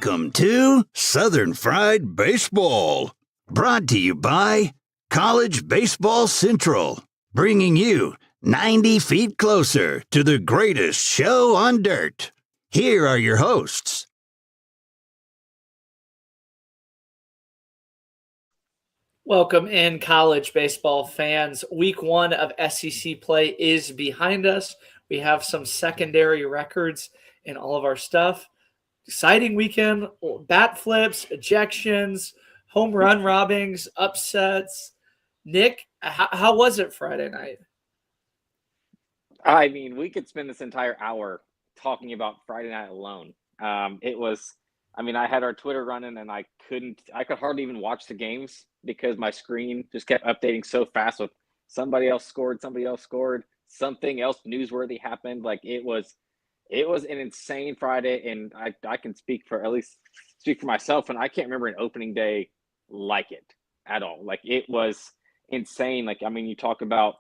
Welcome to Southern Fried Baseball, brought to you by College Baseball Central, bringing you 90 feet closer to the greatest show on dirt. Here are your hosts. Welcome in, college baseball fans. Week 1 of SEC play is behind us. We have some secondary records in all of our stuff. Exciting weekend, bat flips, ejections, home run robbings, upsets. Nick, how was it Friday night? I mean, we could spend this entire hour talking about Friday night alone. I had our Twitter running and I could hardly even watch the games because my screen just kept updating so fast with somebody else scored, something else newsworthy happened. Like it was an insane Friday, and I can speak for myself, and I can't remember an opening day like it at all. Like it was insane. Like, I mean, you talk about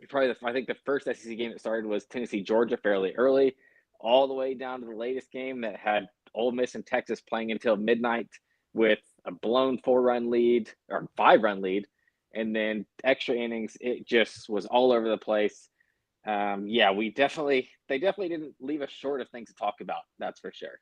I think the first SEC game that started was Tennessee Georgia fairly early, all the way down to the latest game that had Ole Miss and Texas playing until midnight with a blown 4-run lead or 5-run lead, and then extra innings. It just was all over the place. They definitely didn't leave us short of things to talk about. That's for sure.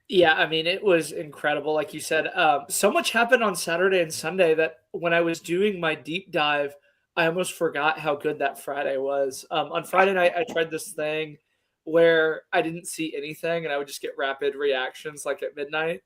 Yeah, I mean, it was incredible. Like you said, so much happened on Saturday and Sunday that when I was doing my deep dive, I almost forgot how good that Friday was. On Friday night, I tried this thing where I didn't see anything and I would just get rapid reactions like at midnight.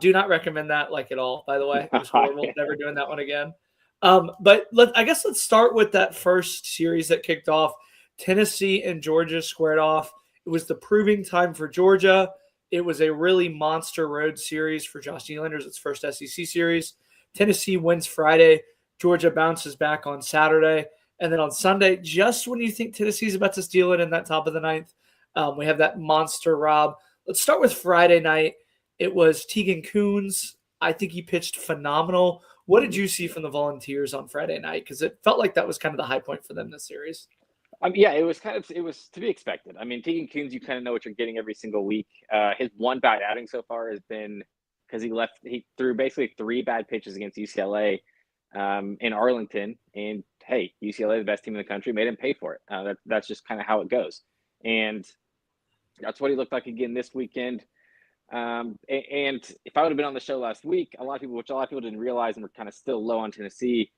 Do not recommend that like at all, by the way. It was horrible. Never doing that one again. But I guess let's start with that first series that kicked off. Tennessee and Georgia squared off. It was the proving time for Georgia. It was a really monster road series for Josh Nylander's its first SEC series. Tennessee wins Friday. Georgia bounces back on Saturday. And then on Sunday, just when you think Tennessee's about to steal it in that top of the ninth, we have that monster rob. Let's start with Friday night. It was Tegan Coons. I think he pitched phenomenal. What did you see from the Volunteers on Friday night? Because it felt like that was kind of the high point for them this series. It was to be expected. I mean, Tegan Coons, you kind of know what you're getting every single week. His one bad outing so far has been because he threw basically 3 bad pitches against UCLA in Arlington, and hey, UCLA, the best team in the country, made him pay for it. That's just kind of how it goes, and that's what he looked like again this weekend. And if I would have been on the show last week, a lot of people didn't realize and were kind of still low on Tennessee.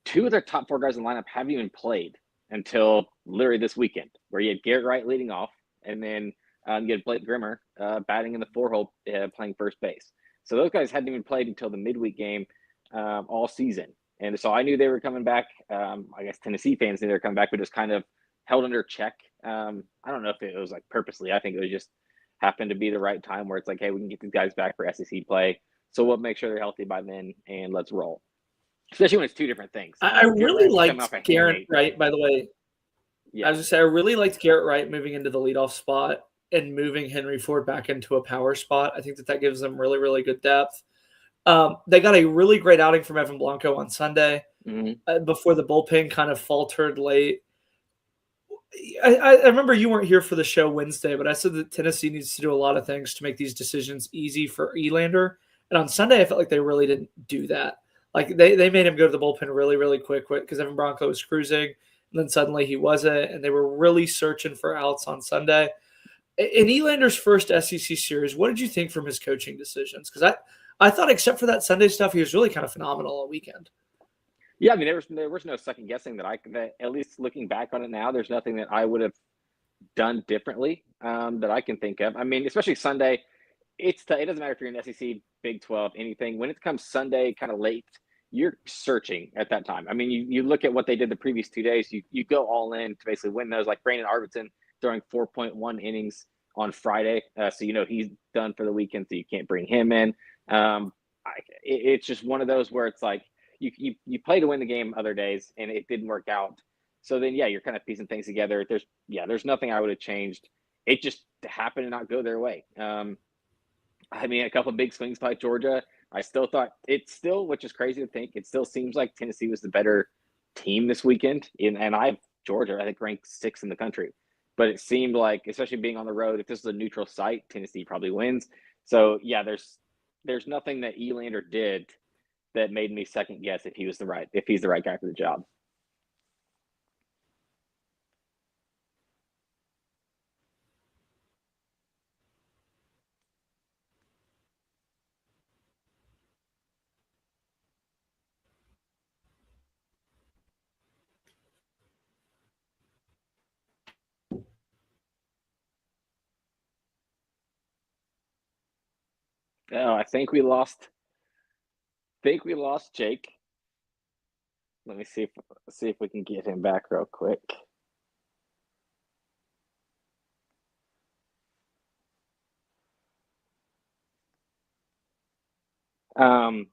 2 of their top 4 guys in the lineup haven't even played until literally this weekend, where you had Garrett Wright leading off, and then you had Blake Grimmer batting in the 4-hole, playing first base. So those guys hadn't even played until the midweek game all season. And so I knew they were coming back. I guess Tennessee fans knew they were coming back, but just kind of held under check. I don't know if it was like purposely. I think it was just happened to be the right time where it's like, hey, we can get these guys back for SEC play. So we'll make sure they're healthy by then, and let's roll. Especially when it's 2 different things. I really liked Garrett Wright, by the way. Yeah. I was going to say, I really liked Garrett Wright moving into the leadoff spot and moving Henry Ford back into a power spot. I think that gives them really, really good depth. They got a really great outing from Evan Blanco on Sunday before the bullpen kind of faltered late. I remember you weren't here for the show Wednesday, but I said that Tennessee needs to do a lot of things to make these decisions easy for Nylander. And on Sunday, I felt like they really didn't do that. Like they made him go to the bullpen really, really quick because Evan Blanco was cruising, and then suddenly he wasn't, and they were really searching for outs on Sunday. In Nylander's first SEC series, what did you think from his coaching decisions? Because I thought, except for that Sunday stuff, he was really kind of phenomenal all weekend. Yeah, I mean, there was no second guessing that at least looking back on it now, there's nothing that I would have done differently that I can think of. I mean, especially Sunday, it doesn't matter if you're in SEC, Big 12, anything. When it comes Sunday, kind of late, you're searching at that time. I mean, you look at what they did the previous 2 days. You go all in to basically win those. Like Brandon Arvidsson throwing 4.1 innings on Friday, so you know he's done for the weekend, so you can't bring him in. It's just one of those where it's like you play to win the game other days, and it didn't work out. So then, yeah, you're kind of piecing things together. There's nothing I would have changed. It just happened to not go their way. I mean, a couple of big swings by Georgia. I still thought which is crazy to think, it still seems like Tennessee was the better team this weekend. And I have Georgia, I think, ranked 6th in the country. But it seemed like, especially being on the road, if this is a neutral site, Tennessee probably wins. So yeah, there's nothing that Elander did that made me second guess if he's the right guy for the job. Oh, I think we lost. Jake. Let me see if we can get him back real quick. But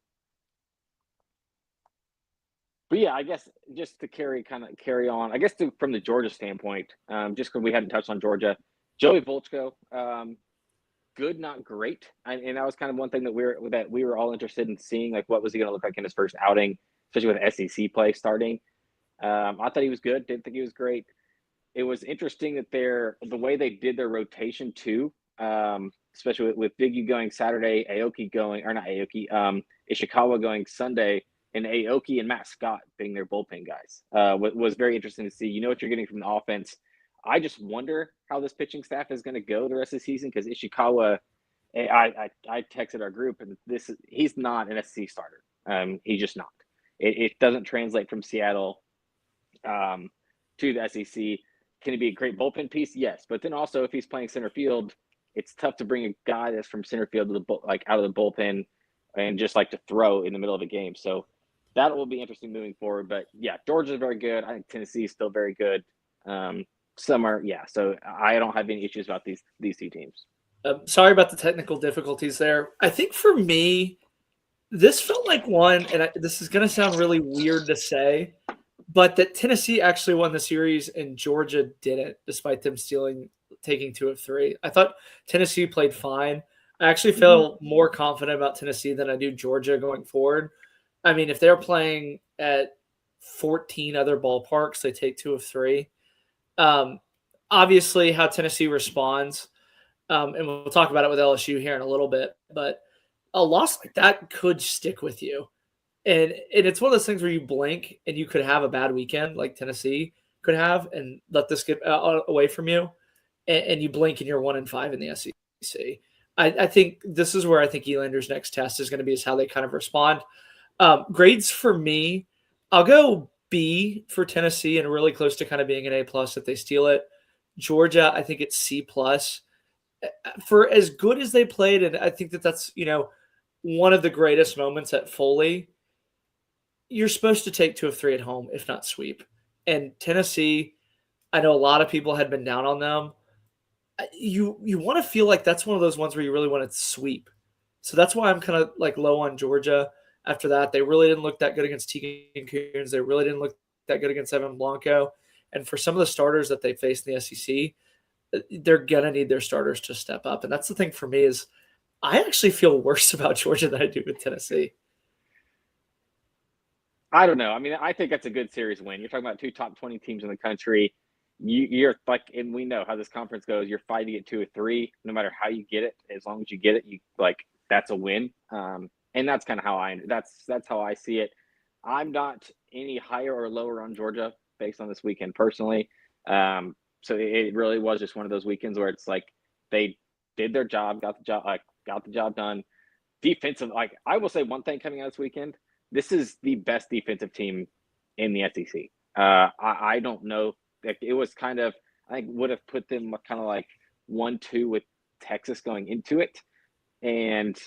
yeah, I guess just to carry on, I guess from the Georgia standpoint, just because we hadn't touched on Georgia, Joey Volchko, good, not great, and that was kind of one thing that we were all interested in seeing, like what was he going to look like in his first outing, especially with SEC play starting. I thought he was good. Didn't think he was great. It was interesting that the way they did their rotation too, especially with Biggie going Saturday, Ishikawa going Sunday, and Aoki and Matt Scott being their bullpen guys. Was very interesting to see. You know what you're getting from the offense. I just wonder how this pitching staff is going to go the rest of the season because Ishikawa, I texted our group, and he's not an SEC starter. He's just not. It doesn't translate from Seattle to the SEC. Can he be a great bullpen piece? Yes, but then also if he's playing center field, it's tough to bring a guy that's from center field to out of the bullpen and just like to throw in the middle of a game. So that will be interesting moving forward. But yeah, Georgia's very good. I think Tennessee is still very good. So I don't have any issues about these two teams. Sorry about the technical difficulties there. I think for me, this felt like one, and this is going to sound really weird to say, but that Tennessee actually won the series and Georgia didn't, despite them taking 2 of 3. I thought Tennessee played fine. I actually feel more confident about Tennessee than I do Georgia going forward. I mean, if they're playing at 14 other ballparks, they take 2 of 3. Obviously, how Tennessee responds, and we'll talk about it with LSU here in a little bit, but a loss like that could stick with you. And it's one of those things where you blink and you could have a bad weekend like Tennessee could have and let this get away from you. And you blink and you're 1-5 in the SEC. I think this is where I think Elander's next test is going to be is how they kind of respond. Grades for me, I'll go B for Tennessee and really close to kind of being an A+ if they steal it. Georgia, I think it's C+. For as good as they played, and I think that's, one of the greatest moments at Foley, you're supposed to take 2 of 3 at home, if not sweep. And Tennessee, I know a lot of people had been down on them. You want to feel like that's one of those ones where you really want to sweep. So that's why I'm kind of like low on Georgia. After that, they really didn't look that good against Tegan Coons. They really didn't look that good against Evan Blanco. And for some of the starters that they faced in the SEC, they're going to need their starters to step up. And that's the thing for me is I actually feel worse about Georgia than I do with Tennessee. I don't know. I mean, I think that's a good series win. You're talking about 2 top 20 teams in the country. You're like, and we know how this conference goes. You're fighting at 2 or 3, no matter how you get it. As long as you get it, that's a win. And that's kind of how that's how I see it. I'm not any higher or lower on Georgia based on this weekend personally. So it really was just one of those weekends where it's like they did their job, got the job done. Defensive, I will say one thing coming out this weekend. This is the best defensive team in the SEC. I don't know. It was kind of, I think, would have put them kind of like 1-2 with Texas going into it. And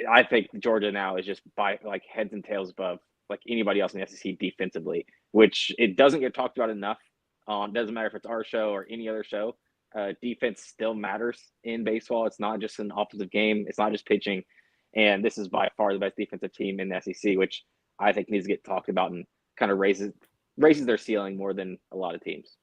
I think Georgia now is just by heads and tails above anybody else in the SEC defensively, which it doesn't get talked about enough. Doesn't matter if it's our show or any other show. Defense still matters in baseball. It's not just an offensive game. It's not just pitching. And this is by far the best defensive team in the SEC, which I think needs to get talked about and kind of raises their ceiling more than a lot of teams.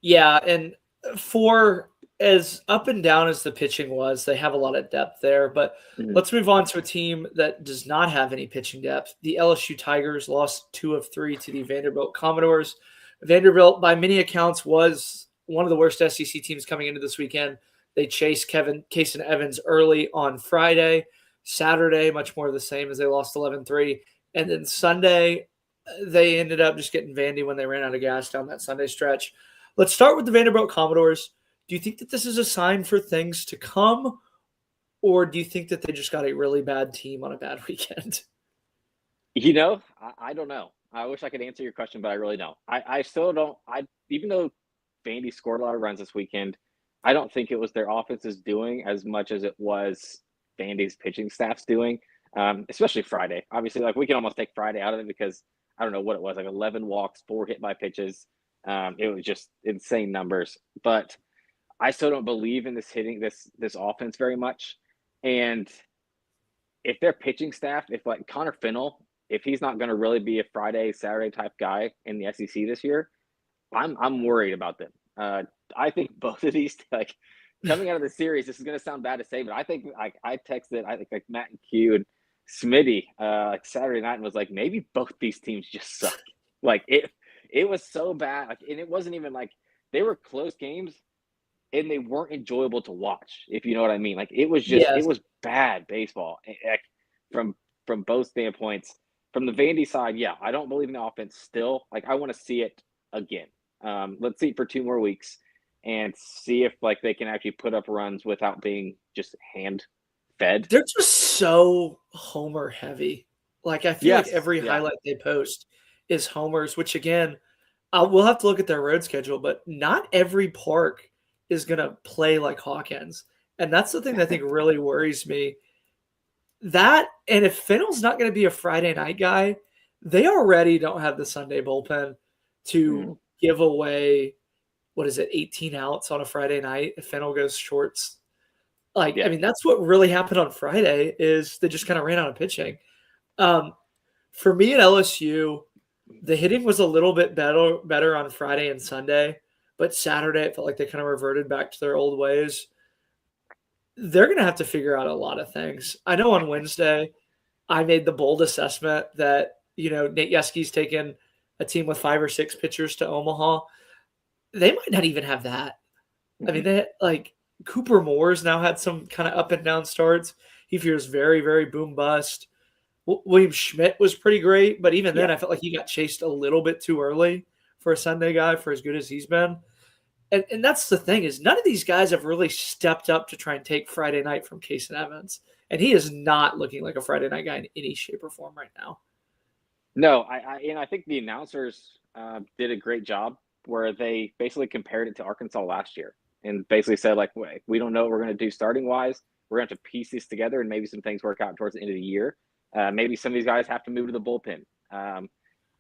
Yeah, and for as up and down as the pitching was, they have a lot of depth there. But let's move on to a team that does not have any pitching depth. The LSU Tigers lost 2 of 3 to the Vanderbilt Commodores. Vanderbilt, by many accounts, was one of the worst SEC teams coming into this weekend. They chased Kaysen Evans early on Friday. Saturday, much more of the same as they lost 11-3. And then Sunday, they ended up just getting Vandy when they ran out of gas down that Sunday stretch. Let's start with the Vanderbilt Commodores. Do you think that this is a sign for things to come, or do you think that they just got a really bad team on a bad weekend? I don't know. I wish I could answer your question, but I really don't. I still don't. Even though Vandy scored a lot of runs this weekend, I don't think it was their offense's doing as much as it was Vandy's pitching staff's doing, especially Friday. Obviously, we can almost take Friday out of it because I don't know what it was, 11 walks, 4 hit by pitches. It was just insane numbers. But I still don't believe in this offense very much. And if their pitching staff, if Connor Fennell, if he's not going to really be a Friday, Saturday type guy in the SEC this year, I'm worried about them. I think both of these, coming out of the series, this is going to sound bad to say, but I think I texted, Matt and Q and Smitty Saturday night and was like, maybe both these teams just suck. It was so bad, and it wasn't even they were close games, and they weren't enjoyable to watch, if you know what I mean. It was just It was bad baseball from both standpoints. From the Vandy side, yeah, I don't believe in the offense still. I want to see it again. Let's see it for 2 more weeks and see if they can actually put up runs without being just hand fed. They're just so homer heavy. I feel like every highlight they post is homers, which again, we'll have to look at their road schedule, but not every park is going to play like Hawkins. And that's the thing that I think really worries me. That, and if Fennell's not going to be a Friday night guy, they already don't have the Sunday bullpen to give away, 18 outs on a Friday night if Fennell goes shorts. I mean, that's what really happened on Friday is they just kind of ran out of pitching. For me at LSU, the hitting was a little bit better on Friday and Sunday, but Saturday it felt like they kind of reverted back to their old ways. They're going to have to figure out a lot of things. I know on Wednesday I made the bold assessment that, Nate Yeske's taken a team with 5 or 6 pitchers to Omaha. They might not even have that. I mean, they Cooper Moore's now had some kind of up and down starts. He feels very, very boom bust. William Schmidt was pretty great, but even then I felt like he got chased a little bit too early for a Sunday guy for as good as he's been. And that's the thing is none of these guys have really stepped up to try and take Friday night from Kaysen Evans. And he is not looking like a Friday night guy in any shape or form right now. No, I think the announcers did a great job where they basically compared it to Arkansas last year and basically said, we don't know what we're going to do starting wise. We're going to have to piece this together and maybe some things work out towards the end of the year. Maybe some of these guys have to move to the bullpen.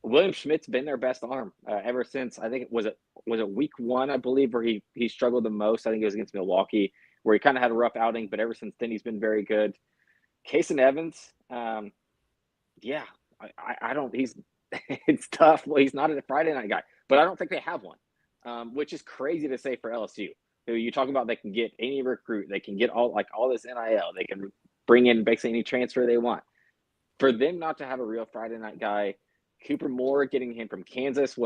William Schmidt's been their best arm ever since, I think, was it week 1, I believe, where he struggled the most. I think it was against Milwaukee, where he kind of had a rough outing, but ever since then he's been very good. Kaysen Evans, I don't, it's tough. Well, he's not a Friday night guy, but I don't think they have one, which is crazy to say for LSU. So you talk about they can get any recruit, they can get all this NIL, they can bring in basically any transfer they want. For them not to have a real Friday night guy, Cooper Moore getting him from Kansas it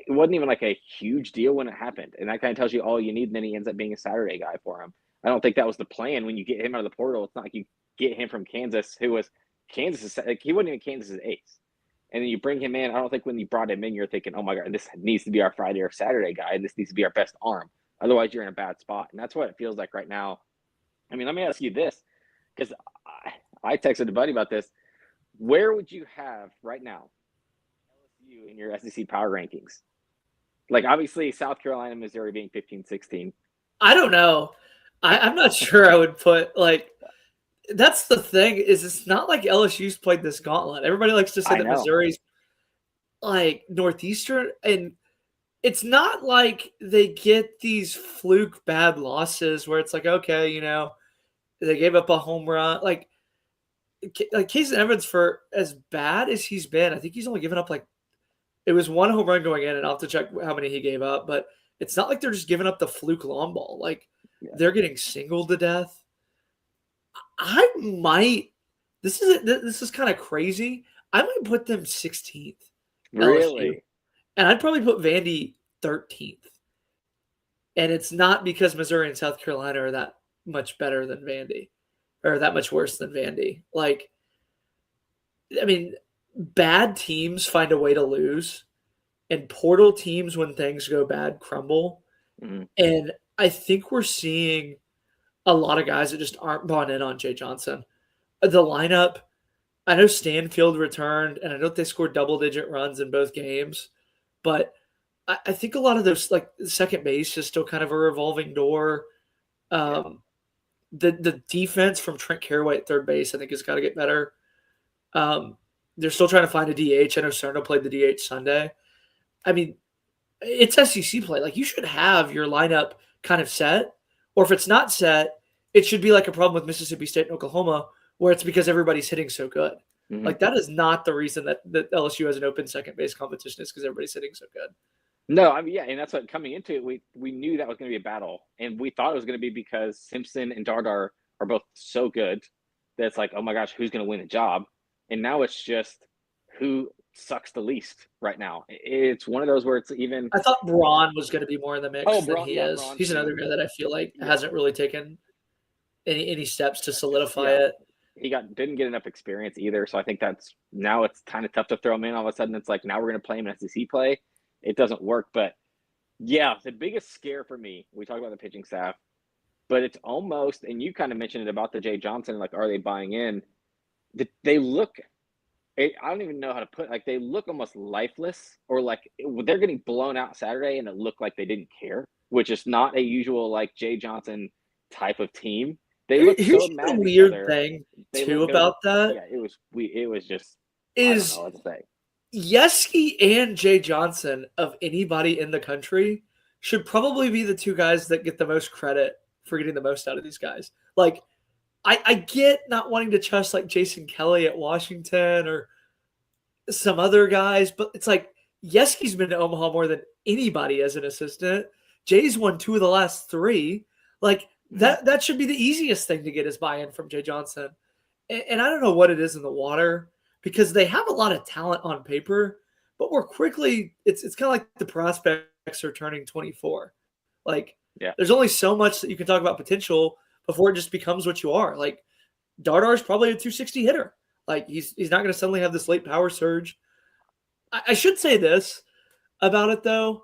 wasn't even a huge deal when it happened. And that kind of tells you all you need. And then he ends up being a Saturday guy for him. I don't think that was the plan when you get him out of the portal. It's not like you get him from Kansas, who was Kansas. He wasn't even Kansas's ace. And then you bring him in. I don't think when you brought him in, you're thinking, oh my God, this needs to be our Friday or Saturday guy. This needs to be our best arm. Otherwise, you're in a bad spot. And that's what it feels like right now. I mean, let me ask you this, because I texted a buddy about this. Where would you have right now LSU in your SEC power rankings? Obviously, South Carolina, Missouri being 15, 16. I don't know. I'm not sure I would put that's the thing is it's not like LSU's played this gauntlet. Everybody likes to say that Missouri's Northeastern, and it's not like they get these fluke bad losses where it's okay, they gave up a home run. Kaysen Evans, for as bad as he's been, I think he's only given up it was 1 home run going in, and I'll have to check how many he gave up, but it's not like they're just giving up the fluke long ball. They're getting singled to death. This is kind of crazy. I might put them 16th. Really? LSU, and I'd probably put Vandy 13th. And it's not because Missouri and South Carolina are that much better than Vandy or that much worse than Vandy. Like, I mean, bad teams find a way to lose, and portal teams, when things go bad, crumble. Mm-hmm. And I think we're seeing a lot of guys that just aren't bought in on Jay Johnson. The lineup, I know Stanfield returned, and I know they scored double-digit runs in both games, but I think a lot of those, like second base, is still kind of a revolving door. The defense from Trent Caraway at third base, I think, has got to get better. They're still trying to find a DH. I know Cerno played the DH Sunday. I mean, it's SEC play. Like, you should have your lineup kind of set, or if it's not set, it should be like a problem with Mississippi State and Oklahoma, where it's because everybody's hitting so good. Mm-hmm. Like, that is not the reason that LSU has an open second base competition, is because everybody's hitting so good. No, I mean, yeah, and that's what coming into it, we knew that was going to be a battle, and we thought it was going to be because Simpson and Dardar are both so good that it's like, oh my gosh, who's going to win the job? And now it's just who sucks the least right now. It's one of those where it's even. I thought Braun was going to be more in the mix than he is. Braun, he's another guy that I feel like hasn't really taken any steps to solidify it. He didn't get enough experience either, so I think now it's kind of tough to throw him in. All of a sudden, it's like now we're going to play him in SEC play. It doesn't work, but yeah, the biggest scare for me, we talk about the pitching staff, but it's almost, and you kind of mentioned it about the Jay Johnson, like, are they buying in? They look, I don't even know how to put, like, they look almost lifeless, or like they're getting blown out Saturday and it looked like they didn't care, which is not a usual, like, Jay Johnson type of team. They look so mad at each other. Thing too about that. Yeah, it was just, is I don't know what to say. Yeski and Jay Johnson, of anybody in the country, should probably be the two guys that get the most credit for getting the most out of these guys. Like, I get not wanting to trust like Jason Kelly at Washington or some other guys, but it's like Yeski's been to Omaha more than anybody as an assistant. Jay's won 2 of the last 3. Like, that should be the easiest thing to get is buy-in from Jay Johnson. And I don't know what it is in the water, because they have a lot of talent on paper, but we're quickly, it's kind of like the prospects are turning 24. Like, there's only so much that you can talk about potential before it just becomes what you are. Like, Dardar's probably a 260 hitter. Like, he's not going to suddenly have this late power surge. I should say this about it, though.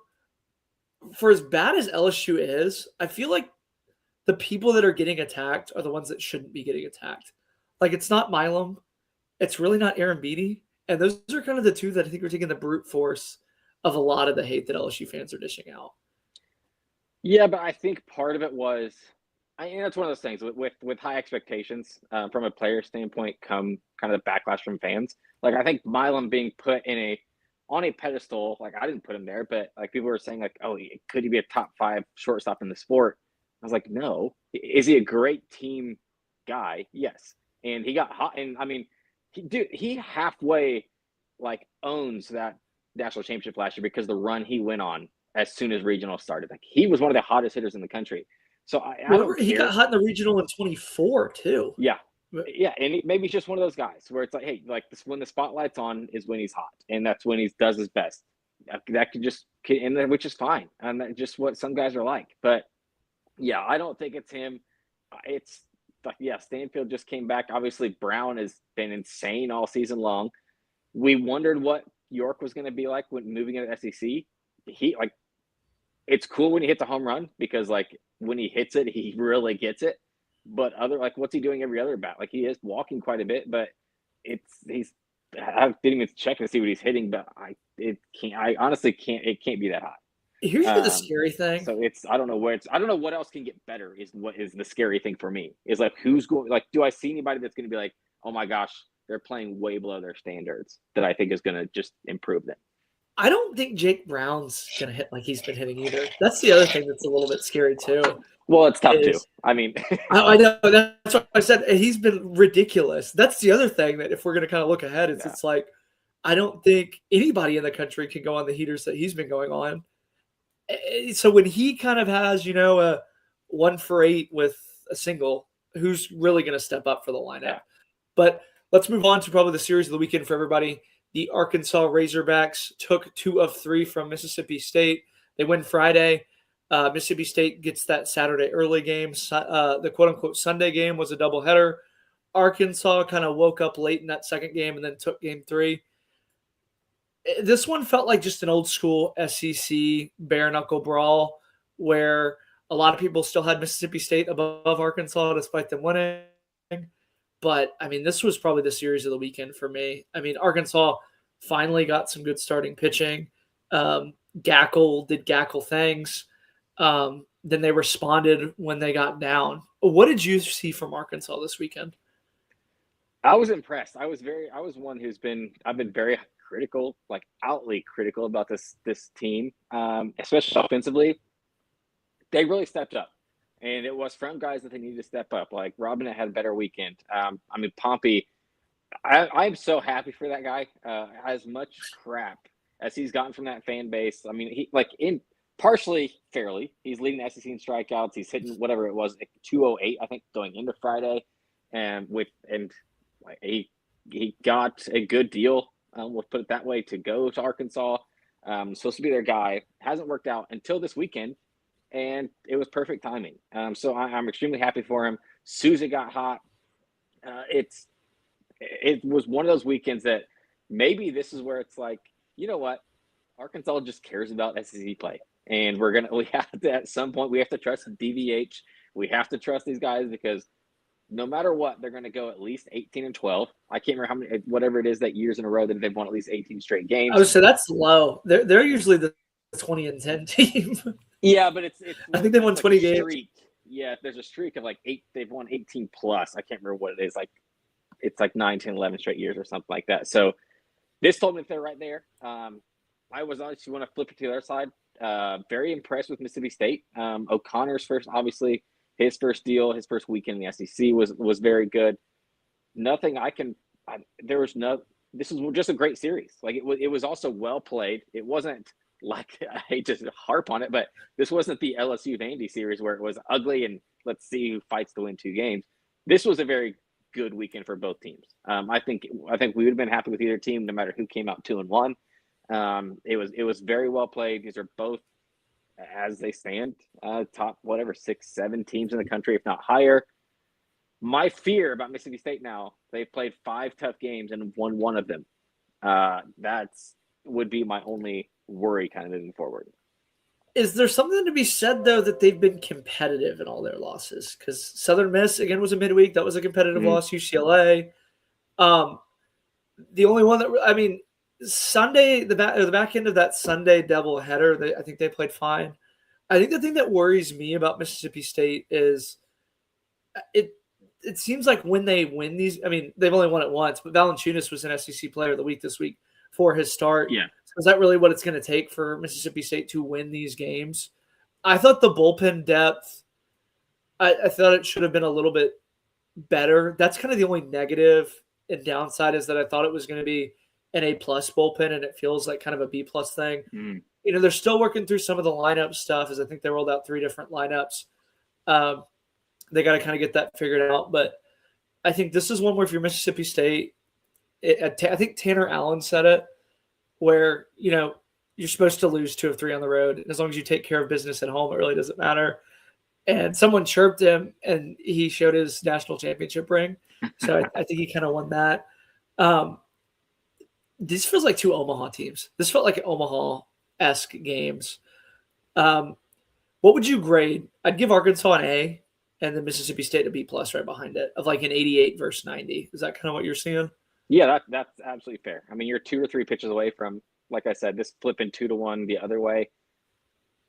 For as bad as LSU is, I feel like the people that are getting attacked are the ones that shouldn't be getting attacked. Like, it's not Milam. It's really not Aaron Beatty. And those are kind of the two that I think are taking the brute force of a lot of the hate that LSU fans are dishing out. Yeah, but I think part of it was, it's one of those things with high expectations from a player standpoint come kind of the backlash from fans. Like, I think Milam being put on a pedestal, like, I didn't put him there, but like people were saying like, oh, could he be a top 5 shortstop in the sport? I was like, no. Is he a great team guy? Yes. And he got hot. And I mean, he halfway like owns that national championship last year because the run he went on as soon as regional started. Like, he was one of the hottest hitters in the country. So he got hot in the regional in 24 too. Yeah. Yeah. And maybe he's just one of those guys where it's like, hey, like when the spotlight's on is when he's hot. And that's when he does his best. That could just, which is fine. And that's just what some guys are like. But yeah, I don't think it's him. It's like, yeah, Stanfield just came back. Obviously, Brown has been insane all season long. We wondered what York was going to be like when moving into SEC. It's cool when he hits a home run because, like, when he hits it, he really gets it. But what's he doing every other bat? Like, he is walking quite a bit, but I didn't even check to see what he's hitting, but I honestly can't. It can't be that hot. Here's the scary thing. So I don't know what else can get better is what is the scary thing for me. Is like, who's going, like, do I see anybody that's going to be like, oh my gosh, they're playing way below their standards that I think is going to just improve them. I don't think Jake Brown's going to hit like he's been hitting either. That's the other thing that's a little bit scary too. Well, it's tough too. I mean, I know that's what I said. He's been ridiculous. That's the other thing that if we're going to kind of look ahead, it's like, I don't think anybody in the country can go on the heaters that he's been going on. So when he kind of has, a 1 for 8 with a single, who's really going to step up for the lineup? Yeah. But let's move on to probably the series of the weekend for everybody. The Arkansas Razorbacks took 2 of 3 from Mississippi State. They win Friday. Mississippi State gets that Saturday early game. The quote-unquote Sunday game was a doubleheader. Arkansas kind of woke up late in that second game and then took game 3. This one felt like just an old school SEC bare knuckle brawl where a lot of people still had Mississippi State above Arkansas despite them winning. But, I mean, this was probably the series of the weekend for me. I mean, Arkansas finally got some good starting pitching. Gackle did Gackle things. Then they responded when they got down. What did you see from Arkansas this weekend? I was impressed. I was one I've been very critical, like outly critical about this team, especially offensively. They really stepped up, and it was from guys that they needed to step up. Like Robinette had a better weekend. I mean, Pompey, I'm so happy for that guy. As much crap as he's gotten from that fan base, I mean, partially fairly, he's leading the SEC in strikeouts. He's hitting whatever it was, 208, I think, going into Friday, and he got a good deal. We'll put it that way, to go to Arkansas. Supposed to be their guy. Hasn't worked out until this weekend, and it was perfect timing. So I'm extremely happy for him. Souza got hot. It was one of those weekends that maybe this is where it's like, you know what, Arkansas just cares about SEC play, and we have to, at some point, we have to trust DVH. We have to trust these guys because no matter what, they're going to go at least 18-12. I can't remember how many, whatever it is, that years in a row that they've won at least 18 straight games. I would say that's low. They're usually the 20-10 team. Yeah, but it's I think they won 20 games. Streak. Yeah, there's a streak of like 8. They've won 18 plus. I can't remember what it is. Like it's like 9, 10, 11 straight years or something like that. So this told me that they're right there. I was honestly, want to flip it to the other side. Very impressed with Mississippi State. O'Connor's obviously his first deal, his first weekend in the SEC was very good. This was just a great series. Like it was also well played. It wasn't like, I hate to harp on it, but this wasn't the LSU Vandy series where it was ugly and let's see who fights to win 2 games. This was a very good weekend for both teams. I think we would have been happy with either team, no matter who came out 2-1. It was very well played. These are both, as they stand, top 6, 7 teams in the country, if not higher. My fear about Mississippi State now, they've played 5 tough games and won 1 of them. That's would be my only worry kind of moving forward. Is there something to be said, though, that they've been competitive in all their losses? Because Southern Miss, again, was a midweek. That was a competitive loss. UCLA. The only one that, Sunday, the back end of that Sunday doubleheader, I think they played fine. I think the thing that worries me about Mississippi State is it seems like when they win these, they've only won it once, but Valanciunas was an SEC Player of the Week this week for his start. Yeah. So is that really what it's going to take for Mississippi State to win these games? I thought the bullpen depth, I thought it should have been a little bit better. That's kind of the only negative and downside, is that I thought it was going to be an A+ bullpen, and it feels like kind of a B+ thing. They're still working through some of the lineup stuff, as I think they rolled out 3 different lineups. They got to kind of get that figured out. But I think this is one where if you're Mississippi State, I think Tanner Allen said it, where, you're supposed to lose 2 of 3 on the road. And as long as you take care of business at home, it really doesn't matter. And someone chirped him, and he showed his national championship ring. So I think he kind of won that. This feels like 2 Omaha teams. This felt like Omaha-esque games. What would you grade? I'd give Arkansas an A, and then Mississippi State a B+ right behind it, of like an 88 versus 90. Is that kind of what you're seeing? Yeah, that's absolutely fair. You're 2 or 3 pitches away from, like I said, this flipping 2-1 the other way.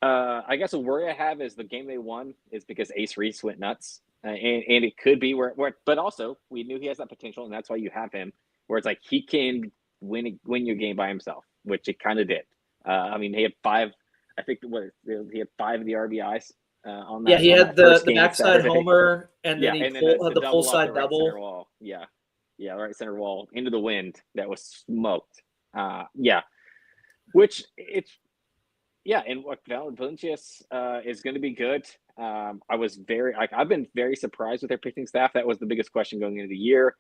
I guess a worry I have is the game they won is because Ace Reese went nuts. And it could be where, but also we knew he has that potential, and that's why you have him, where it's like he can win your game by himself, which it kind of did. He had 5, I think he had 5 of the RBIs on that. Yeah, he had the backside homer, and then he had the pull side double. Right wall. Yeah, the right center wall into the wind that was smoked. Which it's. Yeah, and what Valanciunas is going to be good. I've been very surprised with their pitching staff. That was the biggest question going into the year.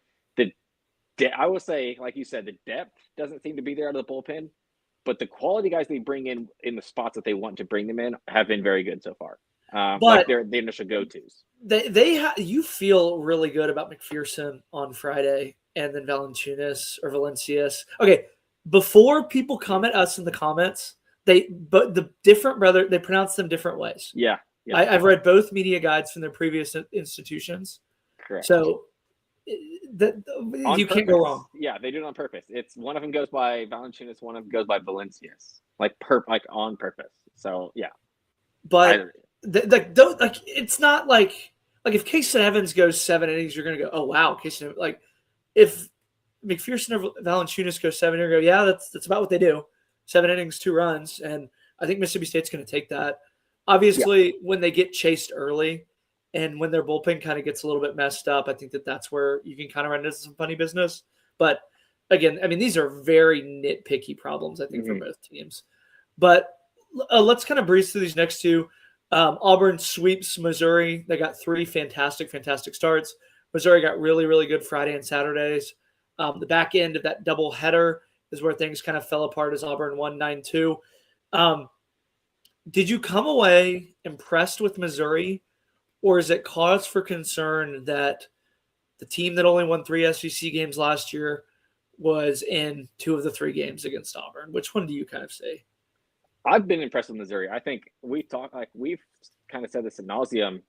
I will say, like you said, the depth doesn't seem to be there out of the bullpen. but the quality guys they bring in the spots that they want to bring them in have been very good so far. But like the initial go-tos. You feel really good about McPherson on Friday and then Valencius. Okay, before people come at us in the comments, they pronounce them different ways. Yeah. I've read both media guides from their previous institutions. Correct. So you can't go wrong. Yeah, they do it on purpose. It's one of them goes by Valencius, one of them goes by Valencius, like on purpose. So yeah, but it's not like if Casey Evans goes 7 innings, you're gonna go, oh wow, Casey. Like if McPherson or Valenciunas goes 7, you're gonna go, yeah, that's about what they do. 7 innings, 2 runs, and I think Mississippi State's gonna take that. Obviously, when they get chased early. And when their bullpen kind of gets a little bit messed up, I think that's where you can kind of run into some funny business. But again, I mean, these are very nitpicky problems, I think, for both teams. But let's kind of breeze through these next two. Auburn sweeps Missouri. They got 3 fantastic starts. Missouri got really, really good Friday and Saturdays. The back end of that double header is where things kind of fell apart as Auburn won 9-2. Did you come away impressed with Missouri? Or is it cause for concern that the team that only won 3 SEC games last year was in 2 of the 3 games against Auburn? Which one do you kind of see? I've been impressed with Missouri. I think we've kind of said this ad nauseum.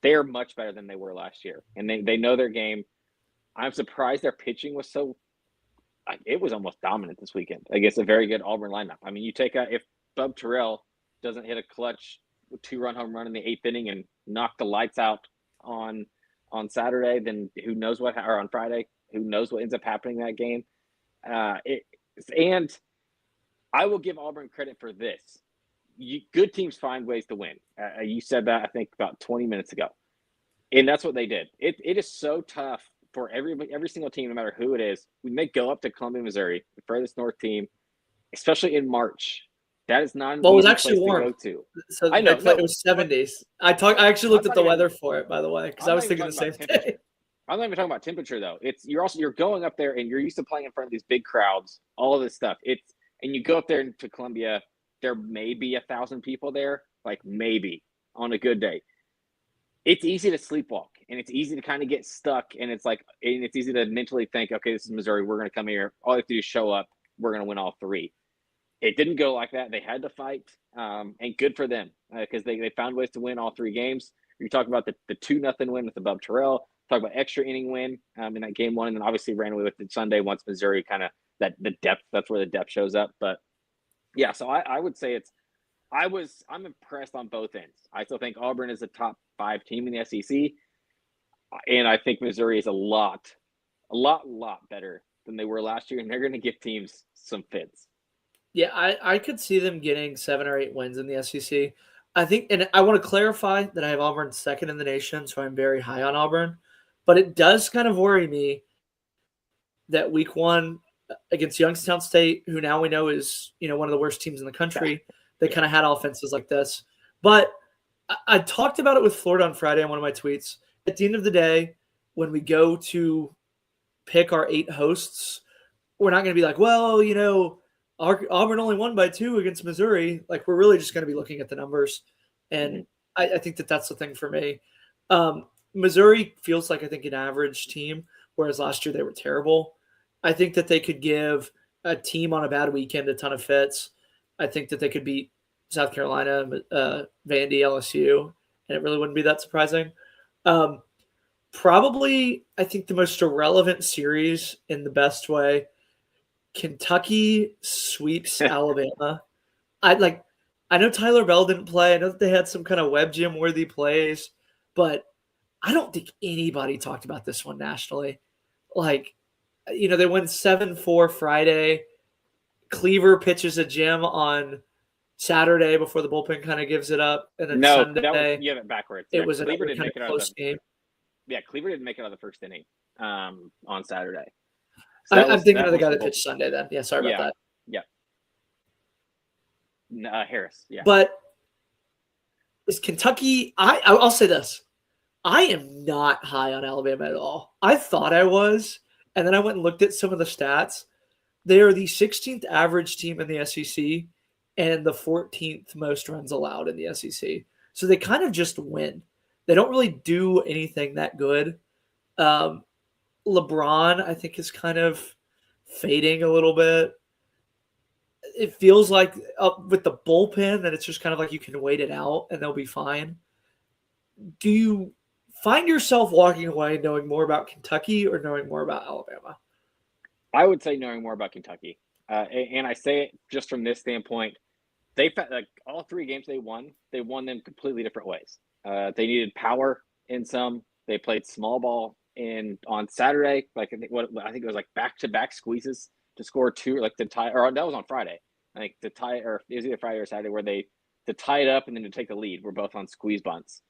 They are much better than they were last year, and they know their game. I'm surprised their pitching was so. It was almost dominant this weekend against a very good Auburn lineup. I mean, you take if Bub Terrell doesn't hit a clutch 2-run home run in the 8th inning and knock the lights out on Saturday, then who knows what, or on Friday, who knows what ends up happening in that game. And I will give Auburn credit for this. Good teams find ways to win. You said that, I think, about 20 minutes ago. And that's what they did. It is so tough for every single team, no matter who it is. We may go up to Columbia, Missouri, the furthest north team, especially in March. That is not an it was easy actually place warm. to go to. So I know. It was 70s. I actually looked at the weather for it, by the way, because I was thinking the same thing. I'm not even talking about temperature, though. You're going up there and you're used to playing in front of these big crowds, all of this stuff. And you go up there to Columbia, there may be 1,000 people there, like maybe on a good day. It's easy to sleepwalk and it's easy to kind of get stuck. And it's easy to mentally think, okay, this is Missouri. We're going to come here. All you have to do is show up. We're going to win all 3. It didn't go like that. They had to fight, and good for them because they found ways to win all 3 games. You talk about the 2-0 win with the Bub Terrell. Talk about extra inning win in that game 1, and then obviously ran away with it Sunday once Missouri kind of the depth. That's where the depth shows up. But yeah, so I would say I'm impressed on both ends. I still think Auburn is a top 5 team in the SEC, and I think Missouri is a lot better than they were last year, and they're going to give teams some fits. Yeah, I could see them getting 7 or 8 wins in the SEC. I think, and I want to clarify that I have Auburn second in the nation, so I'm very high on Auburn. But it does kind of worry me that week 1 against Youngstown State, who now we know is one of the worst teams in the country, they kind of had offenses like this. But I talked about it with Florida on Friday on one of my tweets. At the end of the day, when we go to pick our 8 hosts, we're not going to be like, well, Auburn only won by 2 against Missouri. Like, we're really just going to be looking at the numbers. And I think that's the thing for me. Missouri feels like, I think, an average team, whereas last year they were terrible. I think that they could give a team on a bad weekend a ton of fits. I think that they could beat South Carolina, Vandy, LSU, and it really wouldn't be that surprising. Probably, I think the most irrelevant series in the best way, Kentucky sweeps Alabama. I know Tyler Bell didn't play. I know that they had some kind of web gym worthy plays, but I don't think anybody talked about this one nationally. They went 7-4 Friday. Cleaver pitches a gym on Saturday before the bullpen kind of gives it up, and then Sunday you have it backwards. It was Cleaver didn't make it close game. Yeah, Cleaver didn't make it out of the first inning on Saturday. So I'm thinking of the guy that pitched Sunday then. Yeah, sorry about that. Yeah. Harris. Yeah. But is Kentucky – I'll say this. I am not high on Alabama at all. I thought I was, and then I went and looked at some of the stats. They are the 16th average team in the SEC and the 14th most runs allowed in the SEC. So they kind of just win. They don't really do anything that good. LeBron, I think, is kind of fading a little bit. It feels like with the bullpen that it's just kind of like you can wait it out and they'll be fine. Do you find yourself walking away knowing more about Kentucky or knowing more about Alabama? I would say knowing more about Kentucky. And I say it just from this standpoint. They like all 3 games they won them completely different ways. They needed power in some. They played small ball on Saturday. Like I think it was like back-to-back squeezes to score 2, like to tie, or that was on Friday. I think to tie, or it was either Friday or Saturday, where they to tie it up and then to take the lead. We're both on squeeze bunts,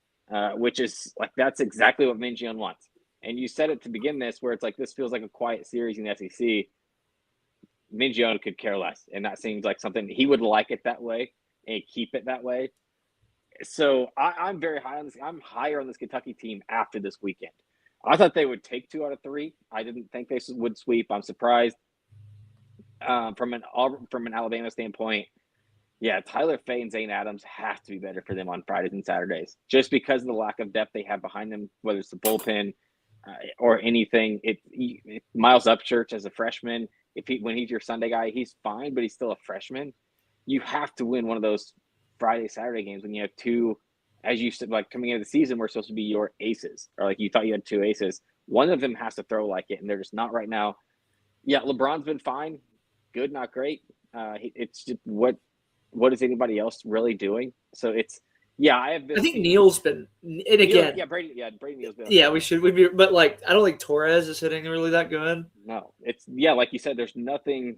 which is like that's exactly what Minjian wants. And you said it to begin this, where it's like this feels like a quiet series in the SEC. Mingione could care less, and that seems like something he would like it that way and keep it that way. So I'm very high on this. I'm higher on this Kentucky team after this weekend. I thought they would take 2 out of 3. I didn't think they would sweep. I'm surprised. From an Alabama standpoint, yeah, Tyler Fay and Zane Adams have to be better for them on Fridays and Saturdays, just because of the lack of depth they have behind them, whether it's the bullpen or anything. Miles Upchurch as a freshman, when he's your Sunday guy, he's fine, but he's still a freshman. You have to win one of those Friday, Saturday games when you have 2, as you said, like coming into the season, we're supposed to be your aces, or like you thought you had 2 aces. One of them has to throw like it, and they're just not right now. Yeah, LeBron's been fine. Good, not great. It's just what is anybody else really doing? So it's I think Neal's been, and again, Brady Neal's been. Yeah, but like I don't think Torres is hitting really that good. No, it's like you said, there's nothing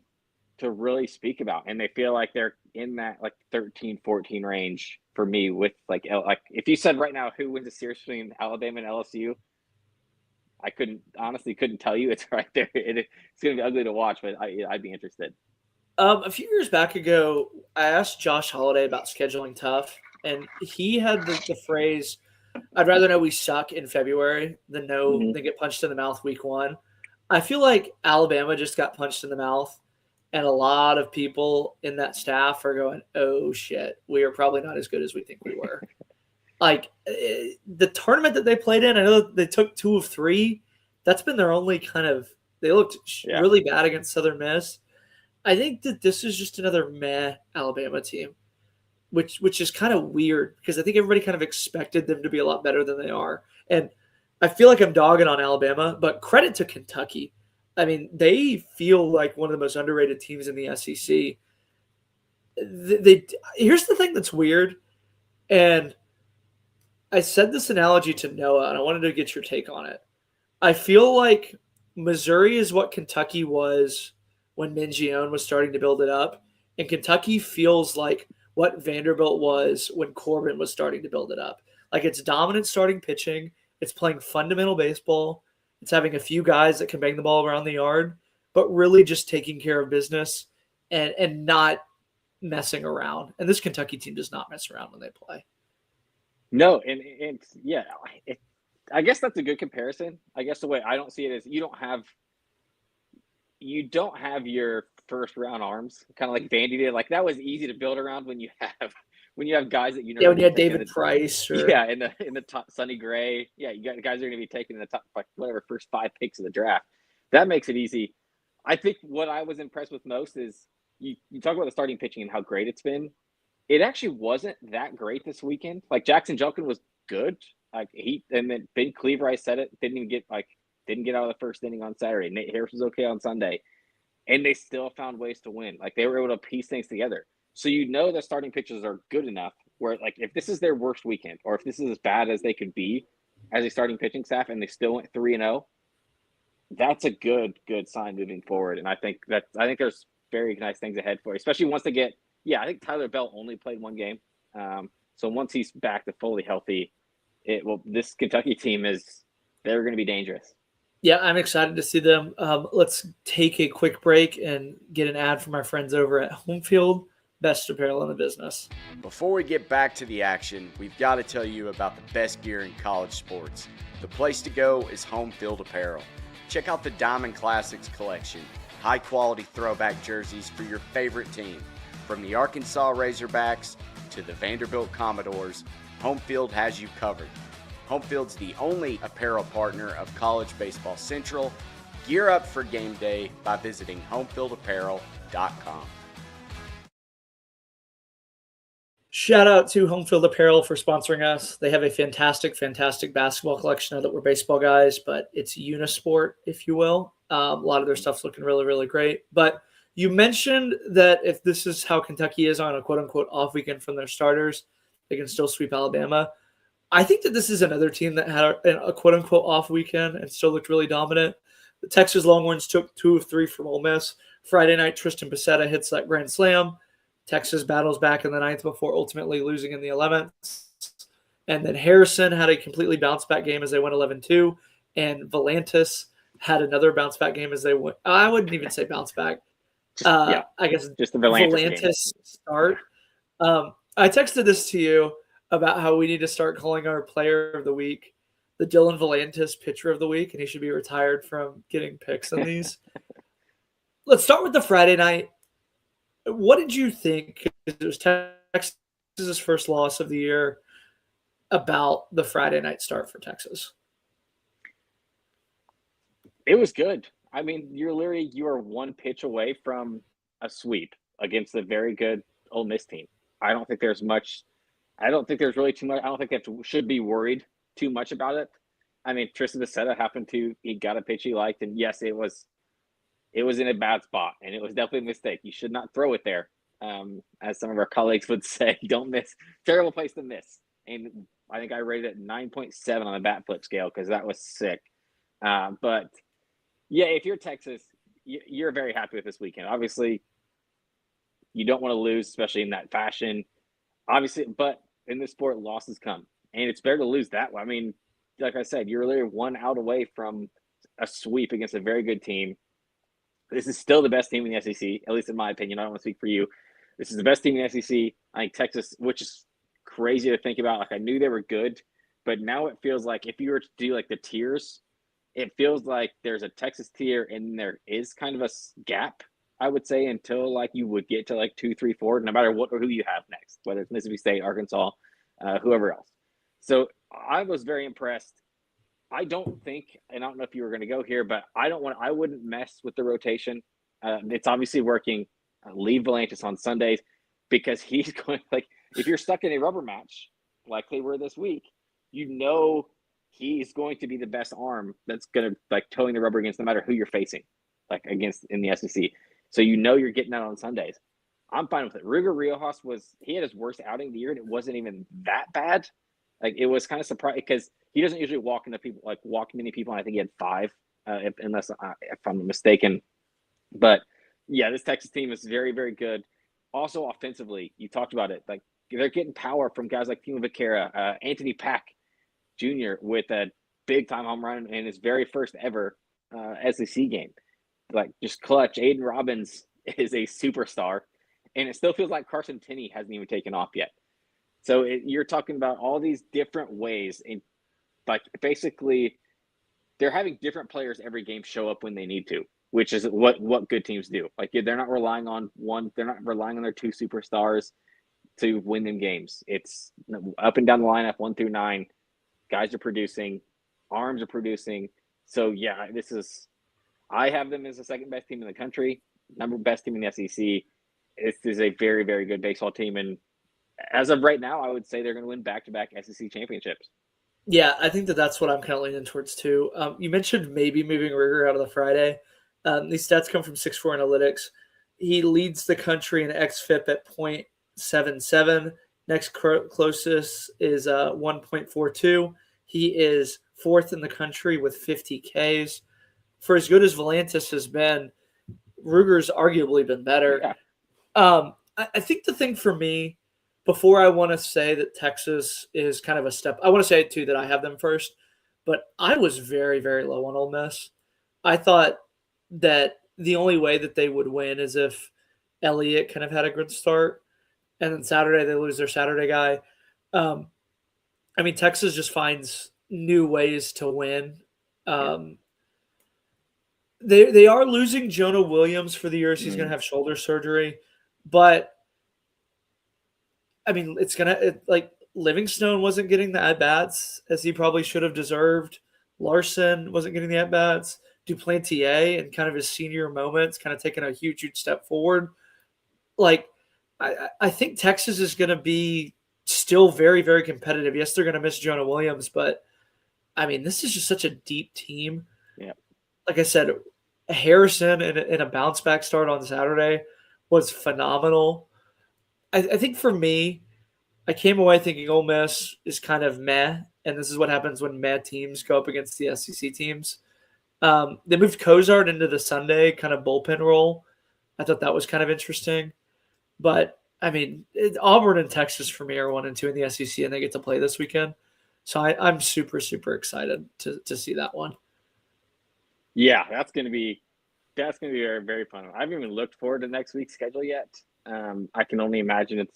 to really speak about, and they feel like they're in that like 13-14 range for me. With like if you said right now who wins a series between Alabama and LSU, I couldn't tell you. It's right there. It's going to be ugly to watch, but I'd be interested. A few years back ago, I asked Josh Holiday about scheduling tough, and he had the phrase, "I'd rather know we suck in February than get punched in the mouth week 1." I feel like Alabama just got punched in the mouth, and a lot of people in that staff are going, "Oh shit, we are probably not as good as we think we were." Like the tournament that they played in, I know they took 2 of 3. That's been their only kind of. They looked really bad against Southern Miss. I think that this is just another meh Alabama team, which is kind of weird because I think everybody kind of expected them to be a lot better than they are. And I feel like I'm dogging on Alabama, but credit to Kentucky. I mean, they feel like one of the most underrated teams in the SEC. Here's the thing that's weird, and I said this analogy to Noah, and I wanted to get your take on it. I feel like Missouri is what Kentucky was when Minjione was starting to build it up, and Kentucky feels like what Vanderbilt was when Corbin was starting to build it up. Like it's dominant starting pitching, it's playing fundamental baseball, it's having a few guys that can bang the ball around the yard, but really just taking care of business and not messing around. And this Kentucky team does not mess around when they play. No, and yeah, I guess that's a good comparison. I guess the way I don't see it is you don't have your first round arms, kind of like Vandy did. Like that was easy to build around when you have guys that you know. Yeah, when you had David Price, or in the top, Sonny Gray. Yeah, you got guys that are going to be taken in the top, like whatever, first 5 picks of the draft. That makes it easy. I think what I was impressed with most is you talk about the starting pitching and how great it's been. It actually wasn't that great this weekend. Like Jackson Junkin was good. Like and then Ben Cleaver, I said it, didn't get out of the first inning on Saturday. Nate Harris was okay on Sunday. And they still found ways to win. Like they were able to piece things together. So the starting pitchers are good enough where like if this is their worst weekend or if this is as bad as they could be as a starting pitching staff and they still went 3-0, that's a good sign moving forward. And I think there's very nice things ahead for you, especially once they get I think Tyler Bell only played 1 game. So once he's back to fully healthy, this Kentucky team they're going to be dangerous. Yeah, I'm excited to see them. Let's take a quick break and get an ad from our friends over at Home Field, best apparel in the business. Before we get back to the action, we've got to tell you about the best gear in college sports. The place to go is Home Field Apparel. Check out the Diamond Classics collection, high-quality throwback jerseys for your favorite team. From the Arkansas Razorbacks to the Vanderbilt Commodores, Homefield has you covered. Homefield's the only apparel partner of College Baseball Central. Gear up for game day by visiting homefieldapparel.com. Shout out to Homefield Apparel for sponsoring us. They have a fantastic basketball collection. I know that we're baseball guys, but it's unisport, if you will. A lot of their stuff's looking really, really great. But you mentioned that if this is how Kentucky is on a quote-unquote off weekend from their starters, they can still sweep Alabama. I think that this is another team that had a quote-unquote off weekend and still looked really dominant. The Texas Longhorns took 2 of 3 from Ole Miss. Friday night, Tristan Pacetta hits that grand slam. Texas battles back in the 9th before ultimately losing in the 11th. And then Harrison had a completely bounce-back game as they went 11-2. And Volantis had another bounce-back game as they went. I wouldn't even say bounce-back. I guess just the Volantis start. I texted this to you about how we need to start calling our player of the week the Dylan Volantis pitcher of the week, and he should be retired from getting picks in these. Let's start with the Friday night. What did you think? It was Texas's first loss of the year about the Friday night start for Texas. It was good. I mean, you are one pitch away from a sweep against a very good Ole Miss team. I don't think there's really too much. I don't think they should be worried too much about it. I mean, Tristan Pacetta he got a pitch he liked, and yes, it was in a bad spot, and it was definitely a mistake. You should not throw it there. As some of our colleagues would say, don't miss. Terrible place to miss. And I think I rated it 9.7 on the bat flip scale because that was sick. But yeah, if you're Texas, you're very happy with this weekend. Obviously, you don't want to lose, especially in that fashion. Obviously, but in this sport, losses come, and it's better to lose that way. I mean, like I said, you're literally 1 out away from a sweep against a very good team. This is still the best team in the SEC, at least in my opinion. I don't want to speak for you. This is the best team in the SEC. I think Texas, which is crazy to think about. Like, I knew they were good, but now it feels like if you were to do like the tiers, it feels like there's a Texas tier and there is kind of a gap, I would say, until like you would get to like 2, 3, 4, no matter what or who you have next, whether it's Mississippi State, Arkansas, whoever else. So I was very impressed. I don't think, and I don't know if you were going to go here, but I wouldn't mess with the rotation. It's obviously working. Leave Volantis on Sundays because he's going, like, if you're stuck in a rubber match like they were this week, you know he's going to be the best arm that's going to, like, towing the rubber against no matter who you're facing, like, against in the SEC. So you know you're getting that on Sundays. I'm fine with it. Ruger Riojas he had his worst outing of the year, and it wasn't even that bad. Like, it was kind of surprising because he doesn't usually walk many people, and I think he had 5, if I'm mistaken. But yeah, this Texas team is very, very good. Also, offensively, you talked about it. Like, they're getting power from guys like Timo Vaquera, Anthony Pack Jr. with a big-time home run in his very first ever SEC game. Like, just clutch. Aiden Robbins is a superstar, and it still feels like Carson Tenney hasn't even taken off yet. So you're talking about all these different ways, and like basically they're having different players every game show up when they need to, which is what good teams do. Like, they're not relying on their 2 superstars to win them games. It's up and down the lineup, 1 through 9. Guys are producing, arms are producing. So yeah, I have them as the second best team in the country, number best team in the SEC. This is a very, very good baseball team, and as of right now, I would say they're going to win back-to-back SEC championships. Yeah, I think that's what I'm kind of leaning towards too. You mentioned maybe moving Ruger out of the Friday. These stats come from 6-4 Analytics. He leads the country in xFIP at .77. Next closest is 1.42. He is 4th in the country with 50 Ks. For as good as Volantis has been, Ruger's arguably been better. Yeah. I think the thing for me, before I want to say that Texas is kind of a step, I want to say too that I have them first, but I was very, very low on Ole Miss. I thought that the only way that they would win is if Elliott kind of had a good start, and then Saturday they lose their Saturday guy. I mean, Texas just finds new ways to win. They are losing Jonah Williams for the year. He's going to have shoulder surgery, but I mean, like Livingstone wasn't getting the at bats as he probably should have deserved. Larson wasn't getting the at bats. Duplantier in kind of his senior moments, kind of taking a huge step forward. Like, I think Texas is going to be still very, very competitive. Yes, they're going to miss Jonah Williams, but I mean, this is just such a deep team. Yeah. Like I said, Harrison in a bounce back start on Saturday was phenomenal. I think for me, I came away thinking Ole Miss is kind of meh, and this is what happens when meh teams go up against the SEC teams. They moved Cozart into the Sunday kind of bullpen role. I thought that was kind of interesting. But, I mean, Auburn and Texas for me are 1 and 2 in the SEC, and they get to play this weekend. So I'm super, super excited to see that one. Yeah, that's going to be very, very fun. I haven't even looked forward to next week's schedule yet. I can only imagine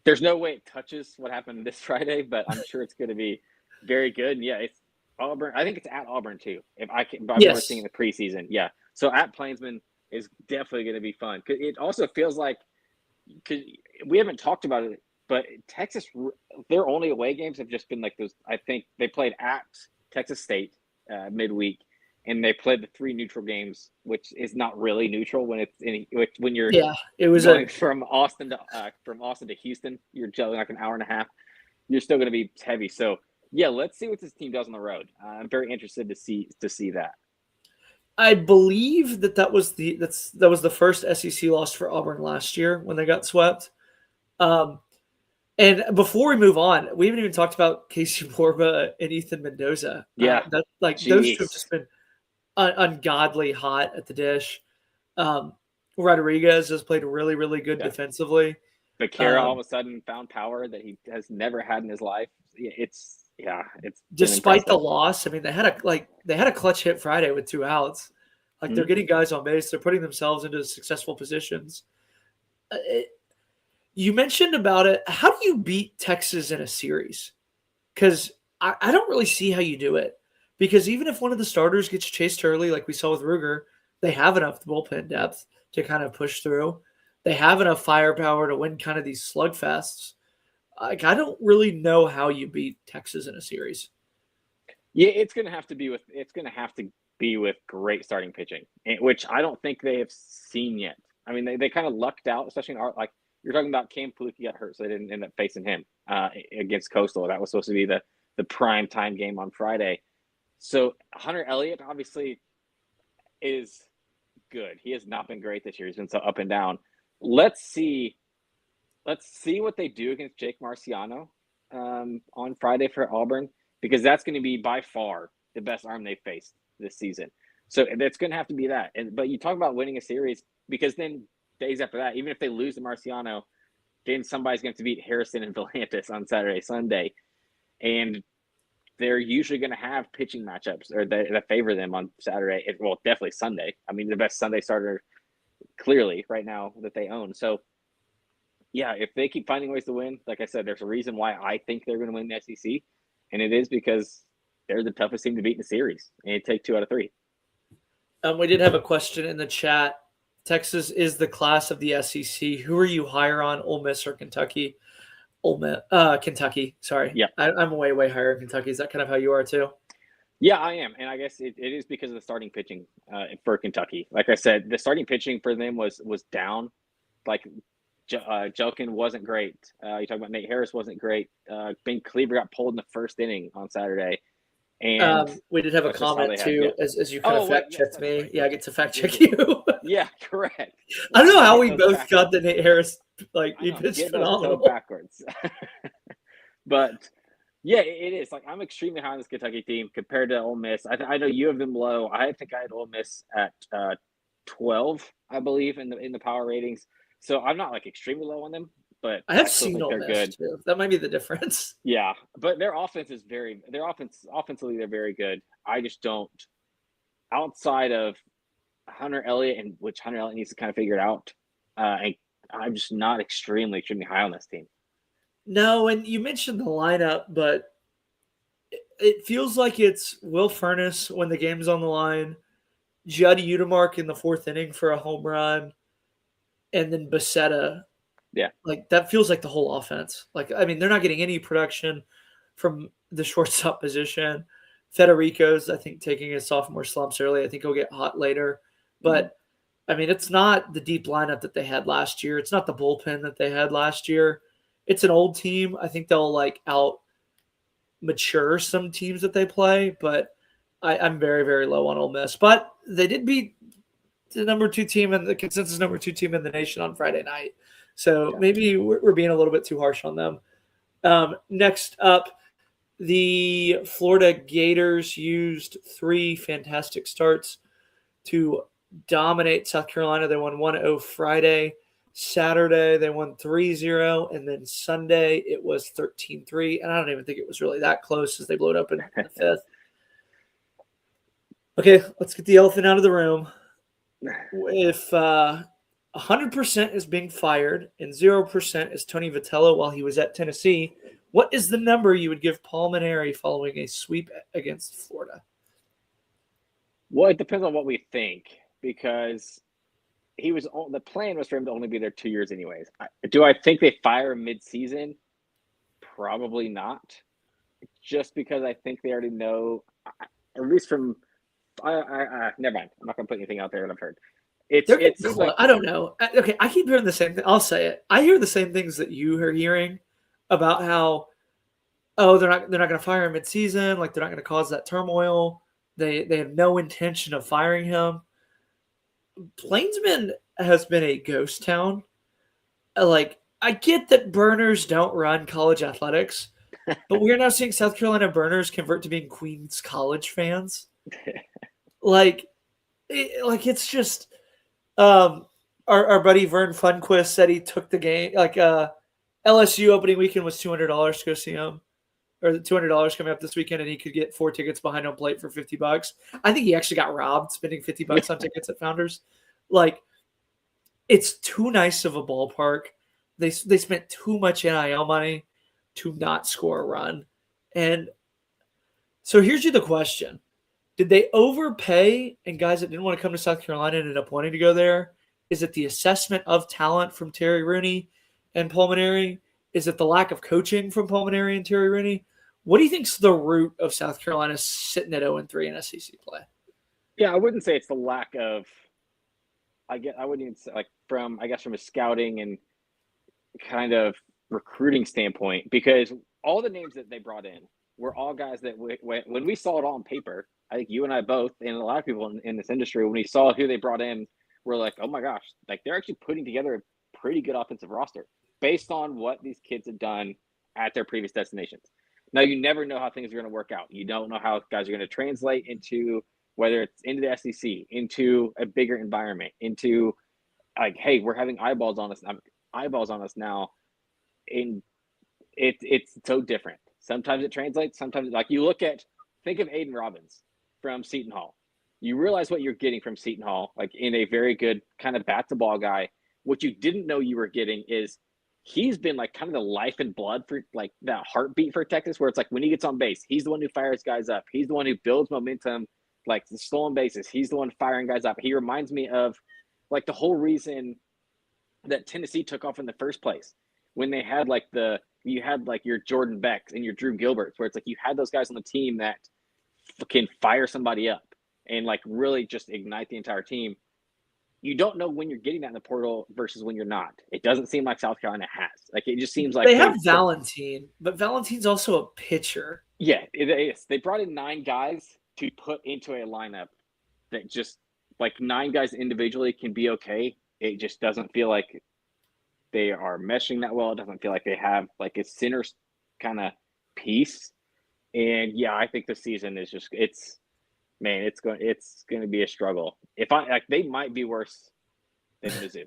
there's no way it touches what happened this Friday, but I'm sure it's going to be very good. And yeah, it's Auburn. I think it's at Auburn too. If I remember seeing the preseason. Yeah. So at Plainsman is definitely going to be fun. It also feels like, because we haven't talked about it, but Texas, their only away games have just been like those. I think they played at Texas State midweek, and they played the 3 neutral games, which is not really neutral when you're it was going from Austin to Houston. You're juggling like an hour and a half. You're still going to be heavy. So yeah, let's see what this team does on the road. I'm very interested to see that. I believe that was the first SEC loss for Auburn last year when they got swept. And before we move on, we haven't even talked about Casey Borba and Ethan Mendoza. Yeah, those two have just been ungodly hot at the dish. Rodriguez has played really, really good defensively. Becerra all of a sudden found power that he has never had in his life. It's despite the loss. I mean, they had a clutch hit Friday with 2 outs. Like they're getting guys on base. They're putting themselves into successful positions. You mentioned about it. How do you beat Texas in a series? Because I don't really see how you do it. Because even if one of the starters gets chased early, like we saw with Ruger, they have enough bullpen depth to kind of push through. They have enough firepower to win kind of these slugfests. Like, I don't really know how you beat Texas in a series. Yeah, it's going to have to be with great starting pitching, which I don't think they have seen yet. I mean, they kind of lucked out, especially like you're talking about. Cam Palooka got hurt, so they didn't end up facing him against Coastal. That was supposed to be the prime time game on Friday. So Hunter Elliott obviously is good. He has not been great this year. He's been so up and down. Let's see what they do against Jake Marciano on Friday for Auburn, because that's going to be by far the best arm they've faced this season. So it's going to have to be that. But you talk about winning a series, because then days after that, even if they lose to Marciano, then somebody's going to have to beat Harrison and Volantis on Saturday, Sunday. And they're usually going to have pitching matchups or that favor them on Saturday. Well, definitely Sunday. I mean, the best Sunday starter clearly right now that they own. So, yeah, if they keep finding ways to win, like I said, there's a reason why I think they're going to win the SEC, and it is because they're the toughest team to beat in the series, and it take 2 out of 3. We did have a question in the chat. Texas is the class of the SEC. Who are you higher on, Ole Miss or Kentucky? Kentucky. Sorry. Yeah, I'm way higher in Kentucky. Is that kind of how you are too? Yeah, I am, and I guess it is because of the starting pitching for Kentucky. Like I said, the starting pitching for them was down. Like Jelkin wasn't great. You talk about Nate Harris wasn't great. Ben Cleaver got pulled in the first inning on Saturday. And we did have a comment too, as you kind of fact checked me. Right. Yeah, I get to fact check you. Yeah, correct. I don't know how we both got the Nate Harris. Like, he pitched phenomenal. Backwards. But yeah, it is. Like, I'm extremely high on this Kentucky team compared to Ole Miss. I know you have them low. I think I had Ole Miss at 12, I believe, in the power ratings. So I'm not like extremely low on them, but I have seen Ole Miss too. That might be the difference. Yeah, but their offense is offensively they're very good. I just don't, outside of Hunter Elliott, and which Hunter Elliott needs to kind of figure it out. And I'm just not extremely high on this team. No, and you mentioned the lineup, but it feels like it's Will Furnace when the game's on the line, Judd Udemark in the 4th inning for a home run, and then Becerra. Yeah. Like, that feels like the whole offense. Like, I mean, they're not getting any production from the shortstop position. Federico's, I think, taking his sophomore slumps early. I think he'll get hot later. But, I mean, it's not the deep lineup that they had last year. It's not the bullpen that they had last year. It's an old team. I think they'll, like, out mature some teams that they play. But I'm very, very low on Ole Miss. But they did beat the number 2 team and the consensus number 2 team in the nation on Friday night. So maybe we're being a little bit too harsh on them. Next up, the Florida Gators used 3 fantastic starts to dominate South Carolina. They won 1-0 Friday. Saturday, they won 3-0. And then Sunday, it was 13-3. And I don't even think it was really that close as they blew it up in the 5th. Okay, let's get the elephant out of the room. If 100% is being fired and 0% is Tony Vitello while he was at Tennessee, what is the number you would give Paul Mainieri following a sweep against Florida? Well, it depends on what we think, because the plan was for him to only be there 2 years anyways. Do I think they fire him mid-season? Probably not. Just because I think they already know, at least from never mind. I'm not going to put anything out there that I've heard. I don't know. Okay, I keep hearing the same thing. I'll say it. I hear the same things that you are hearing about how, they're not going to fire him mid-season. Like, they're not going to cause that turmoil. They have no intention of firing him. Plainsman has been a ghost town. Like, I get that burners don't run college athletics, but we're now seeing South Carolina burners convert to being Queens College fans. It's just our buddy Vern Funquist said he took the game. Like, LSU opening weekend was $200 to go see him, or $200 coming up this weekend, and he could get 4 tickets behind home plate for $50. I think he actually got robbed spending $50 on tickets at Founders. Like, it's too nice of a ballpark. They spent too much NIL money to not score a run. And so here's the question. Did they overpay and guys that didn't want to come to South Carolina ended up wanting to go there? Is it the assessment of talent from Terry Rooney and Paul Mainieri? Is it the lack of coaching from Paul Mainieri and Terry Rooney? What do you think's the root of South Carolina sitting at 0-3 in SEC play? Yeah, I wouldn't say it's the lack of – I wouldn't even say, like, from a scouting and kind of recruiting standpoint, because all the names that they brought in were all guys that when we saw it all on paper, I think you and I both, and a lot of people in this industry, when we saw who they brought in, we're like, oh my gosh, like, they're actually putting together a pretty good offensive roster based on what these kids have done at their previous destinations. Now, you never know how things are going to work out. You don't know how guys are going to translate into, whether it's into the SEC, into a bigger environment, into like, hey, we're having eyeballs on us now. And it's so different. Sometimes it translates. Sometimes, like, think of Aiden Robbins from Seton Hall. You realize what you're getting from Seton Hall, like, in a very good kind of bat to ball guy. What you didn't know you were getting is he's been like kind of the life and blood for like that heartbeat for Texas, where it's like when he gets on base, he's the one who fires guys up. He's the one who builds momentum, like the stolen bases. He's the one firing guys up. He reminds me of like the whole reason that Tennessee took off in the first place, when they had like you had like your Jordan Becks and your Drew Gilberts, where it's like you had those guys on the team that can fire somebody up and like really just ignite the entire team. You don't know when you're getting that in the portal versus when you're not. It doesn't seem like South Carolina has. Like, it just seems like they have Valentine, but Valentine's also a pitcher. Yeah, it is. They brought in 9 guys to put into a lineup that just like 9 guys individually can be okay. It just doesn't feel like they are meshing that well. It doesn't feel like they have like a center kind of piece. And yeah, I think the season is just it's going to be a struggle. They might be worse than Mizzou.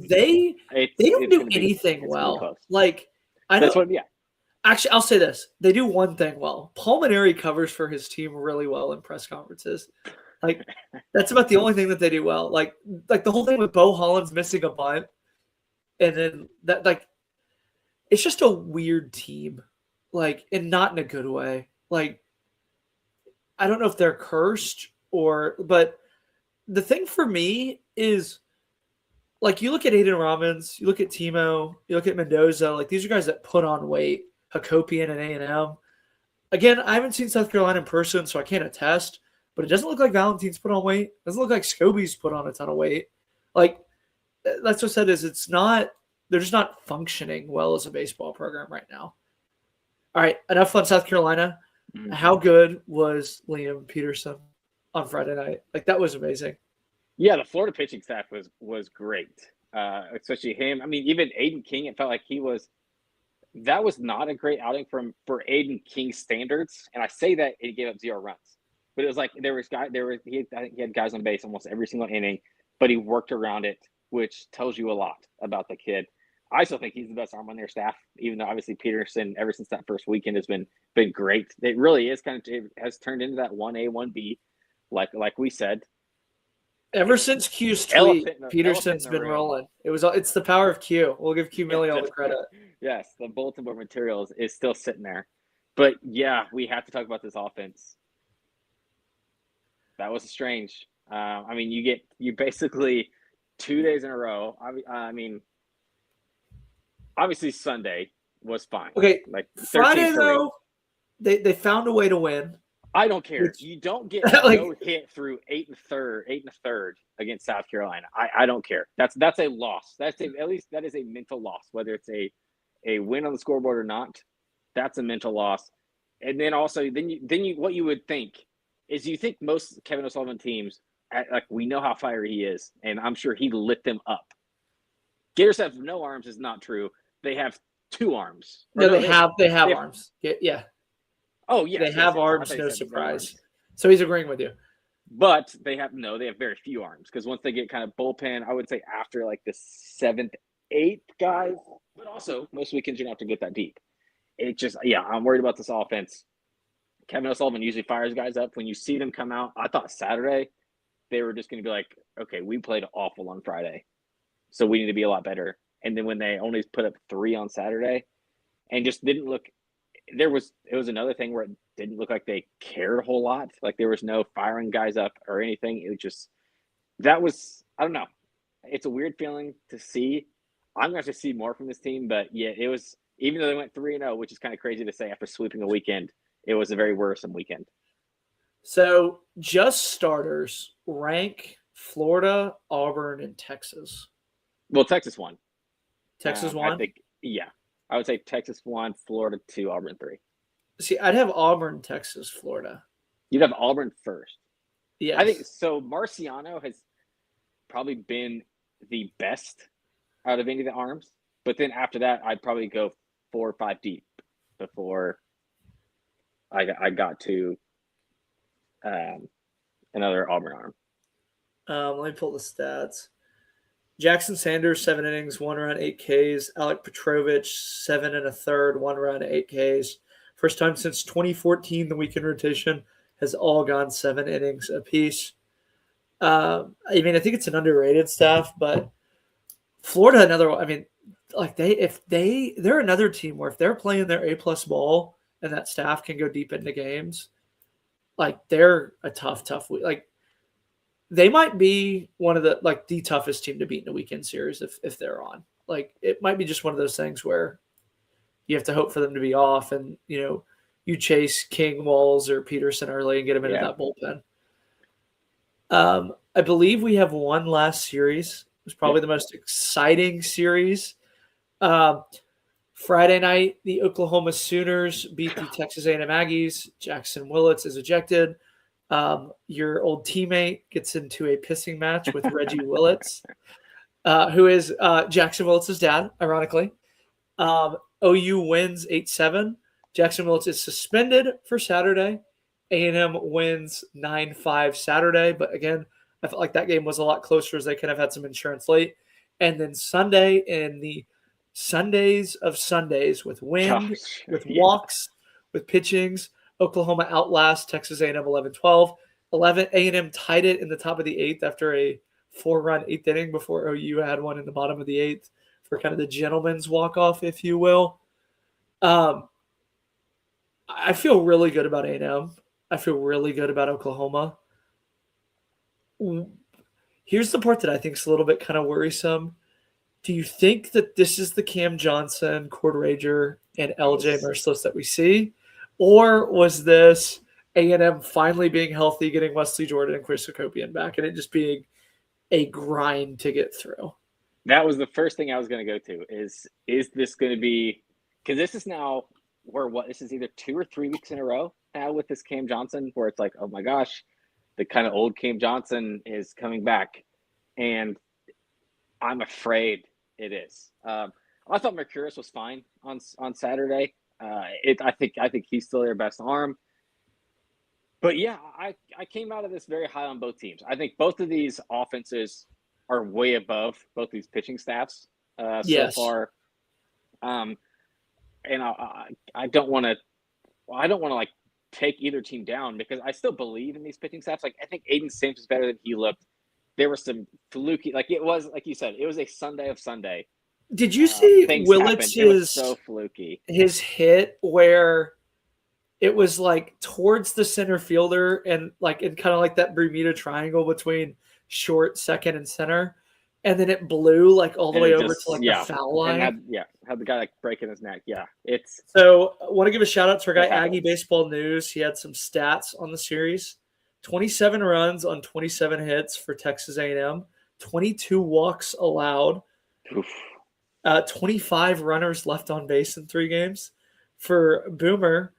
They don't do anything well. Like, I know. Actually, I'll say this: they do one thing well. Paul Mainieri covers for his team really well in press conferences. Like, that's about the only thing that they do well. Like the whole thing with Bo Hollins missing a bunt, and then that, like, it's just a weird team. Like, and not in a good way. Like, I don't know if they're cursed but the thing for me is, like, you look at Aiden Robbins, you look at Timo, you look at Mendoza, like, these are guys that put on weight. Hakopian and A&M. Again, I haven't seen South Carolina in person, so I can't attest, but it doesn't look like Valentine's put on weight. It doesn't look like Scobie's put on a ton of weight. Like, that's what I said is it's not – they're just not functioning well as a baseball program right now. All right, enough on South Carolina. How good was Liam Peterson on Friday night? Like, that was amazing. Yeah, the Florida pitching staff was great, especially him. I mean, even Aiden King, it felt like that was not a great outing for Aiden King's standards. And I say that he gave up 0 runs, but it was like I think he had guys on base almost every single inning, but he worked around it, which tells you a lot about the kid. I still think he's the best arm on their staff, even though obviously Peterson, ever since that first weekend, has been great. It really is it has turned into that 1A, 1B, like we said. Ever since Q's tweet, Peterson's been rolling. It's the power of Q. We'll give Q Millie all the credit. Yes, the bulletin board materials is still sitting there. But yeah, we have to talk about this offense. That was strange. I mean, you basically 2 days in a row. I mean, obviously Sunday was fine. Okay, like Friday though, they found a way to win. I don't care. You don't get no hit through 8 1/3 against South Carolina. I don't care. That's a loss. At least that is a mental loss, whether it's a win on the scoreboard or not. That's a mental loss. And then also what you would think is you think most Kevin O'Sullivan teams we know how fiery he is, and I'm sure he lit them up. Gators have no arms is not true. They have 2 arms. No, they have arms. Yeah. Oh, yeah. They have arms, no surprise. So he's agreeing with you. But they have very few arms because once they get kind of bullpen, I would say after like the 7th, 8th guys, but also most weekends you don't have to get that deep. It just, I'm worried about this offense. Kevin O'Sullivan usually fires guys up. When you see them come out, I thought Saturday they were just going to be like, okay, we played awful on Friday, so we need to be a lot better. And then when they only put up 3 on Saturday and just didn't look – it was another thing where it didn't look like they cared a whole lot. Like there was no firing guys up or anything. It was just I don't know. It's a weird feeling to see. I'm going to have to see more from this team, but yeah, it was, even though they went 3-0, which is kind of crazy to say after sweeping a weekend, it was a very worrisome weekend. So just starters, rank Florida, Auburn, and Texas. Well, Texas won. Texas won? I think, yeah. I would say Texas 1, Florida 2, Auburn 3. See, I'd have Auburn, Texas, Florida. You'd have Auburn first. Yes. I think so. Marciano has probably been the best out of any of the arms. But then after that, I'd probably go 4 or 5 deep before I got to another Auburn arm. Let me pull the stats. Jackson Sanders, 7 innings, 1 run, 8 Ks. Alec Petrovich, 7 1/3, 1 run, 8 Ks. First time since 2014, the weekend rotation has all gone 7 innings apiece. I mean, I think it's an underrated staff, but Florida, they're another team where if they're playing their A+ ball and that staff can go deep into games, like they're a tough week. Like they might be one of the toughest team to beat in a weekend series if they're on. Like it might be just one of those things where you have to hope for them to be off, and you chase King, Walls, or Peterson early and get them into that bullpen. I believe we have one last series. It was probably the most exciting series. Friday night, the Oklahoma Sooners beat the Texas A&M Aggies. Jackson Willits is ejected. Your old teammate gets into a pissing match with Reggie Willits, who is Jackson Willits' dad, ironically. OU wins 8-7. Jackson Willits is suspended for Saturday. A&M wins 9-5 Saturday. But again, I felt like that game was a lot closer as they could have had some insurance late. And then Sunday, in the Sundays of Sundays, with wind, with walks, with pitchings, Oklahoma outlasts Texas A&M 11-12. A&M tied it in the top of the 8th after a 4-run 8th inning before OU had one in the bottom of the 8th for kind of the gentleman's walk-off, if you will. I feel really good about A&M. I feel really good about Oklahoma. Here's the part that I think is a little bit kind of worrisome. Do you think that this is the Cam Johnson, Cord Rager, and LJ Merciless that we see? Or was this A&M finally being healthy, getting Wesley Jordan and Chris Hakopian back, and it just being a grind to get through? That was the first thing I was going to go to is this going to be – because this is now where this is either 2 or 3 weeks in a row now with this Cam Johnson where it's like, oh, my gosh, the kind of old Cam Johnson is coming back. And I'm afraid it is. I thought Mercurius was fine on Saturday. I think he's still their best arm. But, yeah, I came out of this very high on both teams. I think both of these offenses – are way above both these pitching staffs so far. And I don't want to like take either team down because I still believe in these pitching staffs. Like I think Aiden Sims is better than he looked. There were some fluky, like it was, like you said, it was a Sunday of Sunday. Did you see Willett's so fluky. His hit where it was like towards the center fielder and like in kind of like that Bermuda Triangle between short, second, and center, and then it blew like all the way over to like the foul line. And had the guy like breaking his neck. Yeah, it's so. I want to give a shout out to our guy Aggie Baseball News. He had some stats on the series: 27 runs on 27 hits for Texas A&M, 22 walks allowed, 25 runners left on base in 3 games. For Boomer,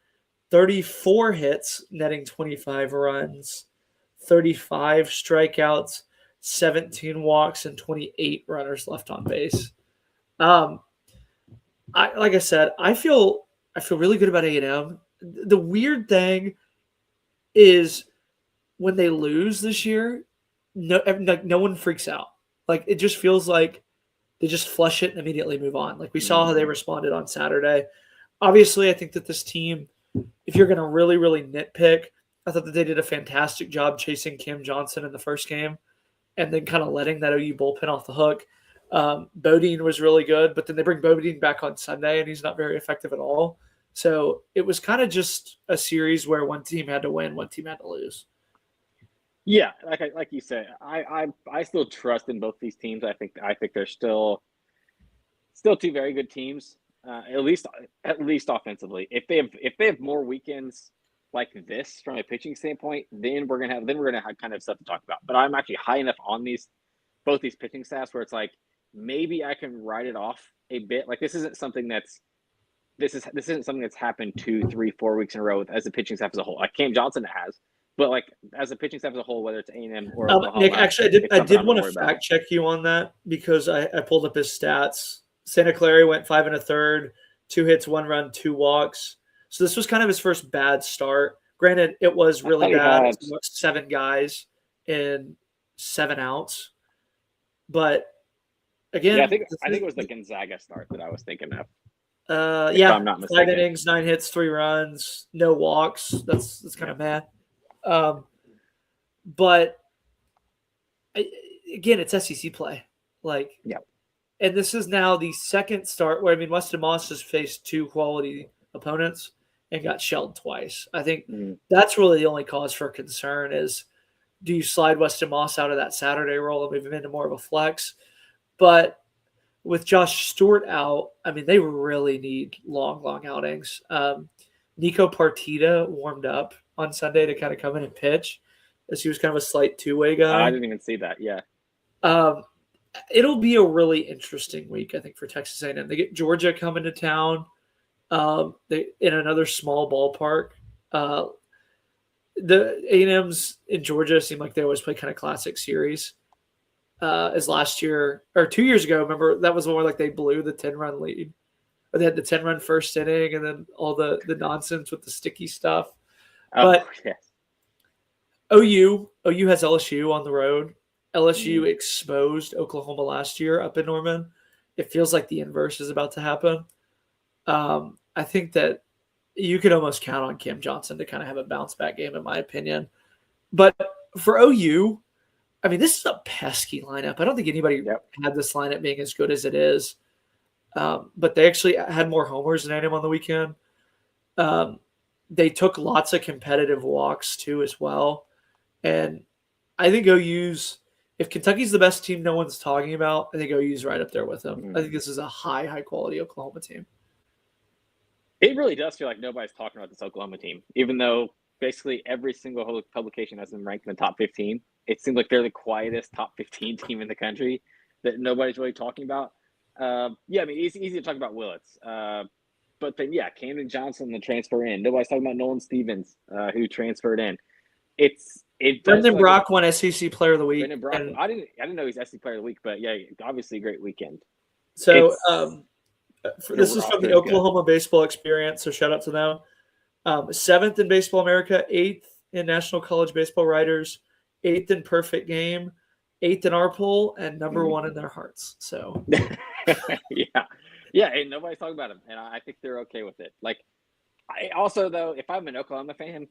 34 hits, netting 25 runs. 35 strikeouts, 17 walks, and 28 runners left on base. Like I said, I feel really good about A&M. The weird thing is when they lose this year, no one freaks out. Like it just feels like they just flush it and immediately move on. Like we saw how they responded on Saturday. Obviously, I think that this team, if you're going to really, really nitpick, I thought that they did a fantastic job chasing Cam Johnson in the first game and then kind of letting that OU bullpen off the hook. Bodine was really good, but then they bring Bodine back on Sunday, and he's not very effective at all. So it was kind of just a series where one team had to win, one team had to lose. Yeah, like you said, I still trust in both these teams. I think they're still 2 very good teams, at least offensively. If they have more weekends like this from a pitching standpoint, then we're gonna have kind of stuff to talk about. But I'm actually high enough on both these pitching staffs where it's like maybe I can write it off a bit. Like this isn't something that's happened 2, 3, 4 weeks in a row as a pitching staff as a whole. Like Cam Johnson has, but like as a pitching staff as a whole, whether it's A&M or Oklahoma, Nick, actually, I did want to fact check you on that because I pulled up his stats. Santa Clara went 5 1/3, 2 hits, 1 run, 2 walks. So this was kind of his first bad start. Granted, it was really bad. It was 7 guys in 7 outs. But again, I think it was the Gonzaga start that I was thinking of. If I'm not mistaken. 5 innings, 9 hits, 3 runs, no walks. That's kind of mad. But again, it's SEC play. And this is now the second start where Weston Moss has faced 2 quality opponents and got shelled twice. I think that's really the only cause for concern is, do you slide Weston Moss out of that Saturday role and move him into more of a flex? But with Josh Stewart out, they really need long outings. Nico Partita warmed up on Sunday to kind of come in and pitch, as he was kind of a slight 2-way guy. I didn't even see that. Yeah. It'll be a really interesting week, I think, for Texas A&M. They get Georgia coming to town. They in another small ballpark. The A&Ms in Georgia seem like they always play kind of classic series. As last year or 2 years ago, remember that was one where like they blew the 10-run lead, or they had the 10-run first inning, and then all the nonsense with the sticky stuff. But yes. OU has LSU on the road. LSU exposed Oklahoma last year up in Norman. It feels like the inverse is about to happen. I think that you could almost count on Cam Johnson to kind of have a bounce back game, in my opinion. But for OU, this is a pesky lineup. I don't think anybody had this lineup being as good as it is. But they actually had more homers than A&M on the weekend. They took lots of competitive walks too as well. And I think OU's, if Kentucky's the best team no one's talking about, I think OU's right up there with them. Mhm. I think this is a high quality Oklahoma team. It really does feel like nobody's talking about this Oklahoma team, even though basically every single publication has them ranked in the top 15. It seems like they're the quietest top 15 team in the country that nobody's really talking about. Yeah, I mean, it's easy to talk about Willits. But then, yeah, Camden Johnson, the transfer in. Nobody's talking about Nolan Stevens, who transferred in. It does Brendan feel Brock won SEC Player of the Week. Brendan Brock. I didn't know he's SEC Player of the Week, but yeah, obviously a great weekend. So It's- this is from the Good. Oklahoma Baseball Experience, so shout out to them. 7th in Baseball America, 8th in National College Baseball Writers, 8th in Perfect Game, 8th in our poll, and number 1 in their hearts. So yeah, and nobody's talking about him, and I think they're okay with it. Like, I also though, if I'm an Oklahoma fan,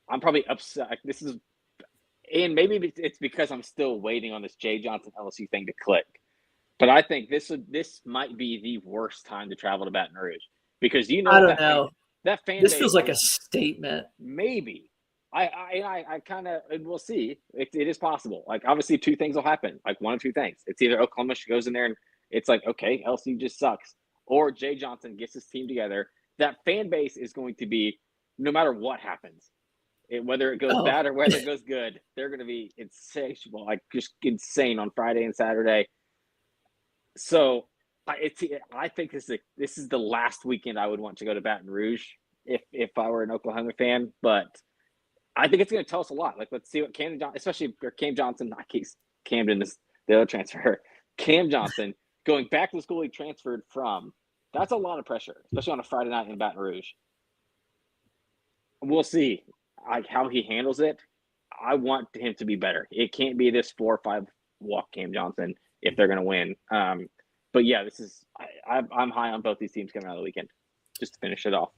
I'm probably upset. This is, and maybe it's because I'm still waiting on this Jay Johnson LSU thing to click. But I think this might be the worst time to travel to Baton Rouge because I don't know. That fan This base feels like a statement. maybe. I kind of, we'll see. It is possible. Like, obviously, two things will happen. Like, one of two things. It's either Oklahoma goes in there and it's like, okay, LSU just sucks, or Jay Johnson gets his team together. That fan base is going to be, no matter what happens, whether it goes bad or whether it goes good, they're going to be insatiable, like just insane on Friday and Saturday. So I think this is the last weekend I would want to go to Baton Rouge if I were an Oklahoma fan. But I think it's going to tell us a lot. Like, let's see what Cam Johnson, Camden is the other transfer. Cam Johnson going back to the school he transferred from. That's a lot of pressure, especially on a Friday night in Baton Rouge. We'll see how he handles it. I want him to be better. It can't be this 4 or 5 walk Cam Johnson if they're going to win. But yeah, I'm high on both these teams coming out of the weekend. Just to finish it off.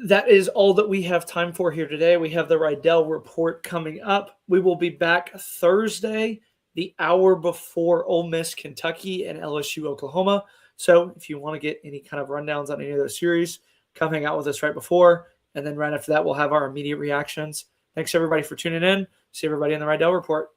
That is all that we have time for here today. We have the Rydell Report coming up. We will be back Thursday, the hour before Ole Miss, Kentucky, and LSU, Oklahoma. So if you want to get any kind of rundowns on any of those series, come hang out with us right before. And then right after that, we'll have our immediate reactions. Thanks, everybody, for tuning in. See everybody in the Rydell Report.